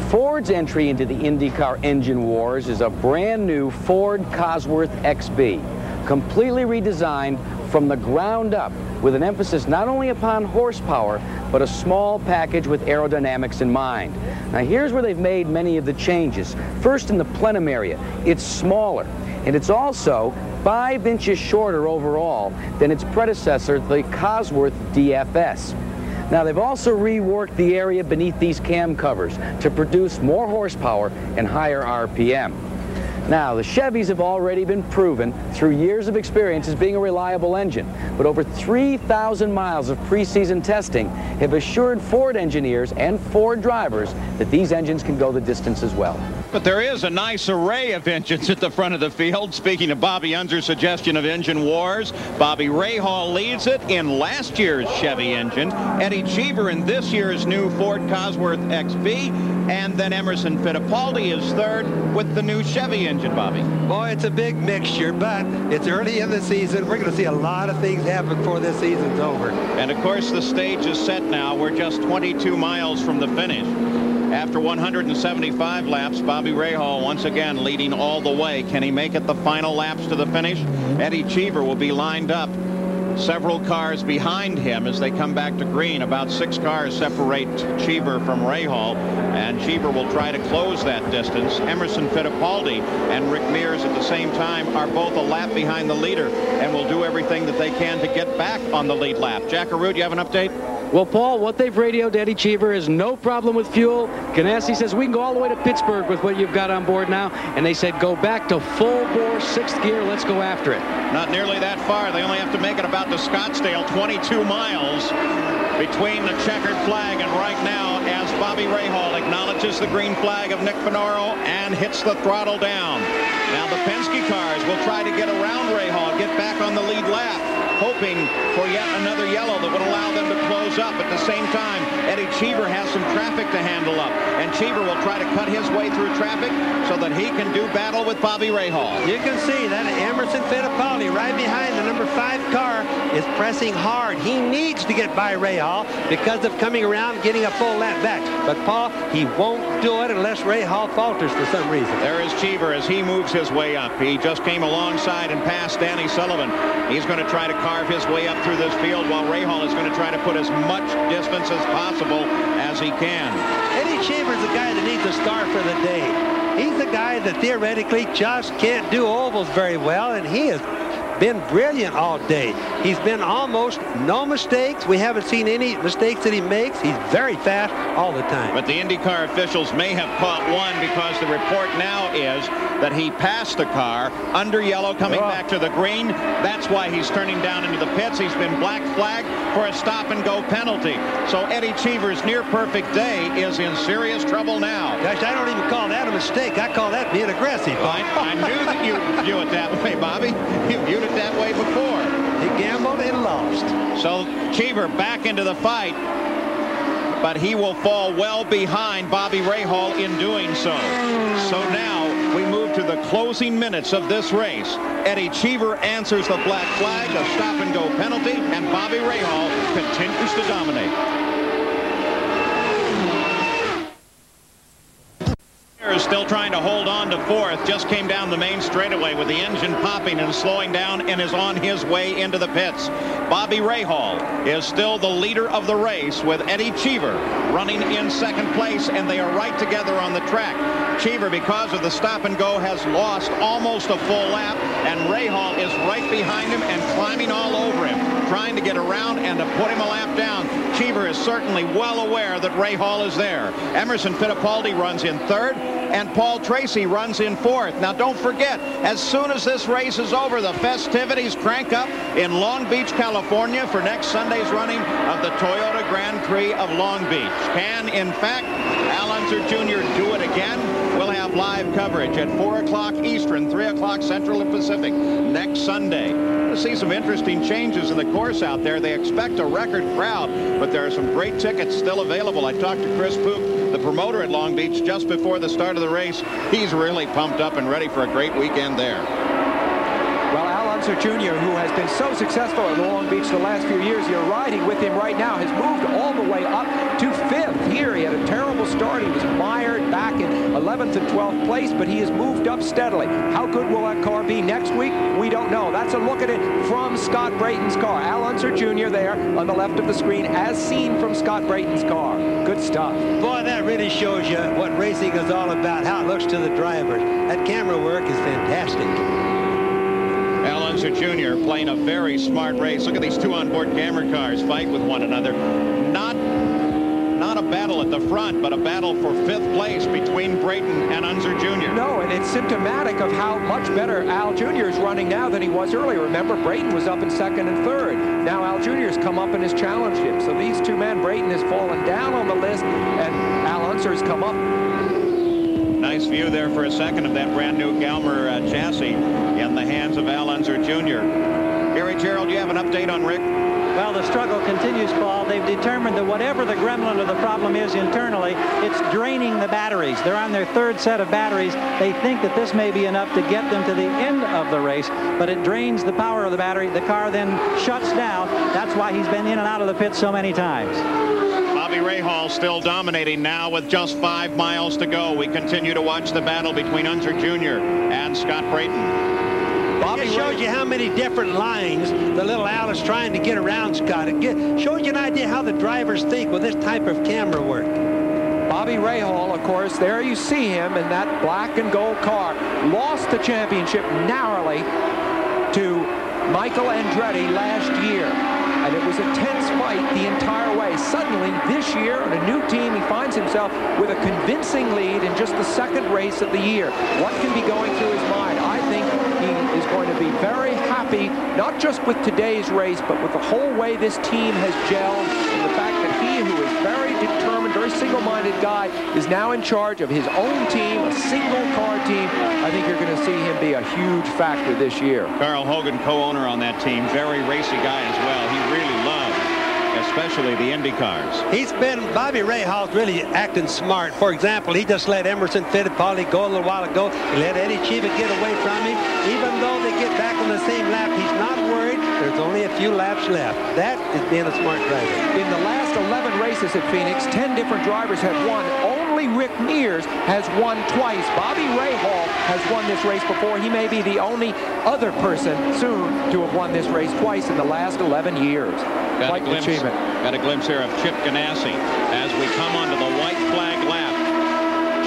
Ford's entry into the IndyCar engine wars is a brand new Ford Cosworth XB, completely redesigned from the ground up with an emphasis not only upon horsepower, but a small package with aerodynamics in mind. Now here's where they've made many of the changes. First, in the plenum area, it's smaller, and it's also 5 inches shorter overall than its predecessor, the Cosworth DFS. Now, they've also reworked the area beneath these cam covers to produce more horsepower and higher RPM. Now, the Chevys have already been proven through years of experience as being a reliable engine, but over 3,000 miles of preseason testing have assured Ford engineers and Ford drivers that these engines can go the distance as well. But there is a nice array of engines at the front of the field. Speaking of Bobby Unser's suggestion of engine wars, Bobby Rahal leads it in last year's Chevy engine, Eddie Cheever in this year's new Ford Cosworth XB, and then Emerson Fittipaldi is third with the new Chevy engine, Bobby. Boy, it's a big mixture, but it's early in the season. We're going to see a lot of things happen before this season's over. And of course, the stage is set now. We're just 22 miles from the finish. After 175 laps, Bobby Rahal once again leading all the way. Can he make it the final laps to the finish? Eddie Cheever will be lined up several cars behind him as they come back to green. About 6 cars separate Cheever from Rahal, and Cheever will try to close that distance. Emerson Fittipaldi and Rick Mears at the same time are both a lap behind the leader and will do everything that they can to get back on the lead lap. Jack Arute, you have an update? Well, Paul, what they've radioed Eddie Cheever is no problem with fuel. Ganassi says we can go all the way to Pittsburgh with what you've got on board now. And they said go back to full bore 6th gear. Let's go after it. Not nearly that far. They only have to make it about to Scottsdale, 22 miles between the checkered flag and right now, as Bobby Rahal acknowledges the green flag of Nick Finoro and hits the throttle down. Now the Penske cars will try to get around Rahal, get back on the lead lap, hoping for yet another yellow that would allow them to close up. At the same time, Eddie Cheever has some traffic to handle up, and Cheever will try to cut his way through traffic so that he can do battle with Bobby Rahal. You can see that Emerson Fittipaldi right behind the number 5 car is pressing hard. He needs to get by Rahal because of coming around getting a full lap back. But Paul, he won't do it unless Rahal falters for some reason. There is Cheever as he moves his way up. He just came alongside and passed Danny Sullivan. He's going to try to carve his way up through this field, while Rahal is going to try to put as much distance as possible as he can. Eddie Cheever's the guy that needs a star for the day. He's the guy that theoretically just can't do ovals very well, and he has been brilliant all day. He's been almost no mistakes. We haven't seen any mistakes that he makes. He's very fast all the time. But the IndyCar officials may have caught one, because the report now is that he passed the car under yellow coming back to the green. That's why he's turning down into the pits. He's been black flagged for a stop-and-go penalty. So Eddie Cheever's near-perfect day is in serious trouble now. Gosh, I don't even call that a mistake. I call that being aggressive. I knew that you view it that way, Bobby. You viewed it that way before. He gambled and lost. So Cheever back into the fight, but he will fall well behind Bobby Rahal in doing so. So now we move to the closing minutes of this race. Eddie Cheever answers the black flag, a stop-and-go penalty, and Bobby Rahal continues to dominate. Still trying to hold on to 4th. Just came down the main straightaway with the engine popping and slowing down, and is on his way into the pits. Bobby Rahal is still the leader of the race, with Eddie Cheever running in 2nd place, and they are right together on the track. Cheever, because of the stop and go, has lost almost a full lap, and Rahal is right behind him and climbing all over him, trying to get around and to put him a lap down. Cheever is certainly well aware that Rahal is there. Emerson Fittipaldi runs in 3rd, and Paul Tracy runs in 4th. Now don't forget, as soon as this race is over, the festivities crank up in Long Beach, California for next Sunday's running of the Toyota Grand Prix of Long Beach. Can, in fact, Al Unser Jr. do it again? We'll have live coverage at 4 o'clock Eastern, 3 o'clock Central and Pacific next Sunday. To see some interesting changes in the course out there. They expect a record crowd, but there are some great tickets still available. I talked to Chris Pook, the promoter at Long Beach, just before the start of the race. He's really pumped up and ready for a great weekend there. Well, Al Unser Jr., who has been so successful at Long Beach the last few years, you're riding with him right now, has moved all the way up to 5th. Here, he had a terrible start. He was mired back in 11th and 12th place, but he has moved up steadily. How good will that car be next week? We don't know. That's a look at it from Scott Brayton's car. Al Unser Jr. there on the left of the screen, as seen from Scott Brayton's car. Good stuff. Boy, that really shows you what racing is all about, how it looks to the drivers. That camera work is fantastic. Al Unser Jr. playing a very smart race. Look at these 2 onboard camera cars fight with one another. Not a battle at the front, but a battle for 5th place between Brayton and Unser Jr. No, and it's symptomatic of how much better Al Jr. is running now than he was earlier. Remember, Brayton was up in 2nd and 3rd. Now Al Jr. has come up and has challenged him. So these 2 men, Brayton has fallen down on the list, and Al Unser has come up. Nice view there for a second of that brand new Galmer chassis in the hands of Al Unser Jr. Gary Gerald, you have an update on Rick? Well, the struggle continues, Paul. They've determined that whatever the gremlin or the problem is internally, it's draining the batteries. They're on their 3rd set of batteries. They think that this may be enough to get them to the end of the race, but it drains the power of the battery. The car then shuts down. That's why he's been in and out of the pit so many times. Bobby Rahal still dominating now with just 5 miles to go. We continue to watch the battle between Unser Jr. and Scott Brayton. It shows you how many different lines the little owl is trying to get around, Scott. It shows you an idea how the drivers think with this type of camera work. Bobby Rahal, of course, there you see him in that black and gold car. Lost the championship narrowly to Michael Andretti last year. And it was a tense fight the entire way. Suddenly, this year, on a new team, he finds himself with a convincing lead in just the second race of the year. What can be going through his mind? I think he is going to be very happy, not just with today's race, but with the whole way this team has gelled, and the fact that he, who is very determined, very single-minded guy, is now in charge of his own team, a single-car team. I think you're going to see him be a huge factor this year. Carl Hogan, co-owner on that team, very racy guy as well. He really loves, especially the Indy cars. Bobby Rahal's really acting smart. For example, he just let Emerson Fittipaldi go a little while ago. He let Eddie Chiva get away from him. Even though they get back on the same lap, he's not worried. There's only a few laps left. That is being a smart driver. In the last 11 races at Phoenix, 10 different drivers have won. Only Rick Mears has won twice. Bobby Rahal has won this race before. He may be the only other person soon to have won this race twice in the last 11 years. Quite an achievement. Got a glimpse here of Chip Ganassi as we come onto the white flag lap.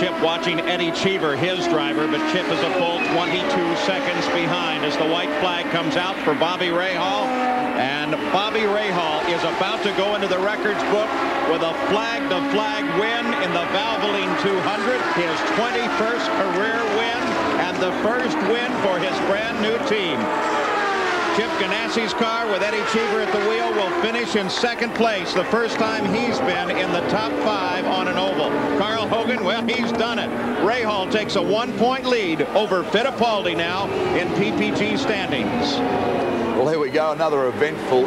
Chip watching Eddie Cheever, his driver, but Chip is a full 22 seconds behind as the white flag comes out for Bobby Rahal. And Bobby Rahal is about to go into the records book with a flag-to-flag win in the Valvoline 200, his 21st career win, and the first win for his brand-new team. Chip Ganassi's car with Eddie Cheever at the wheel will finish in second place, the first time he's been in the top 5 on an oval. Carl Hogan, well, he's done it. Rahal takes a 1-point lead over Fittipaldi now in PPG standings. Well, here we go, another eventful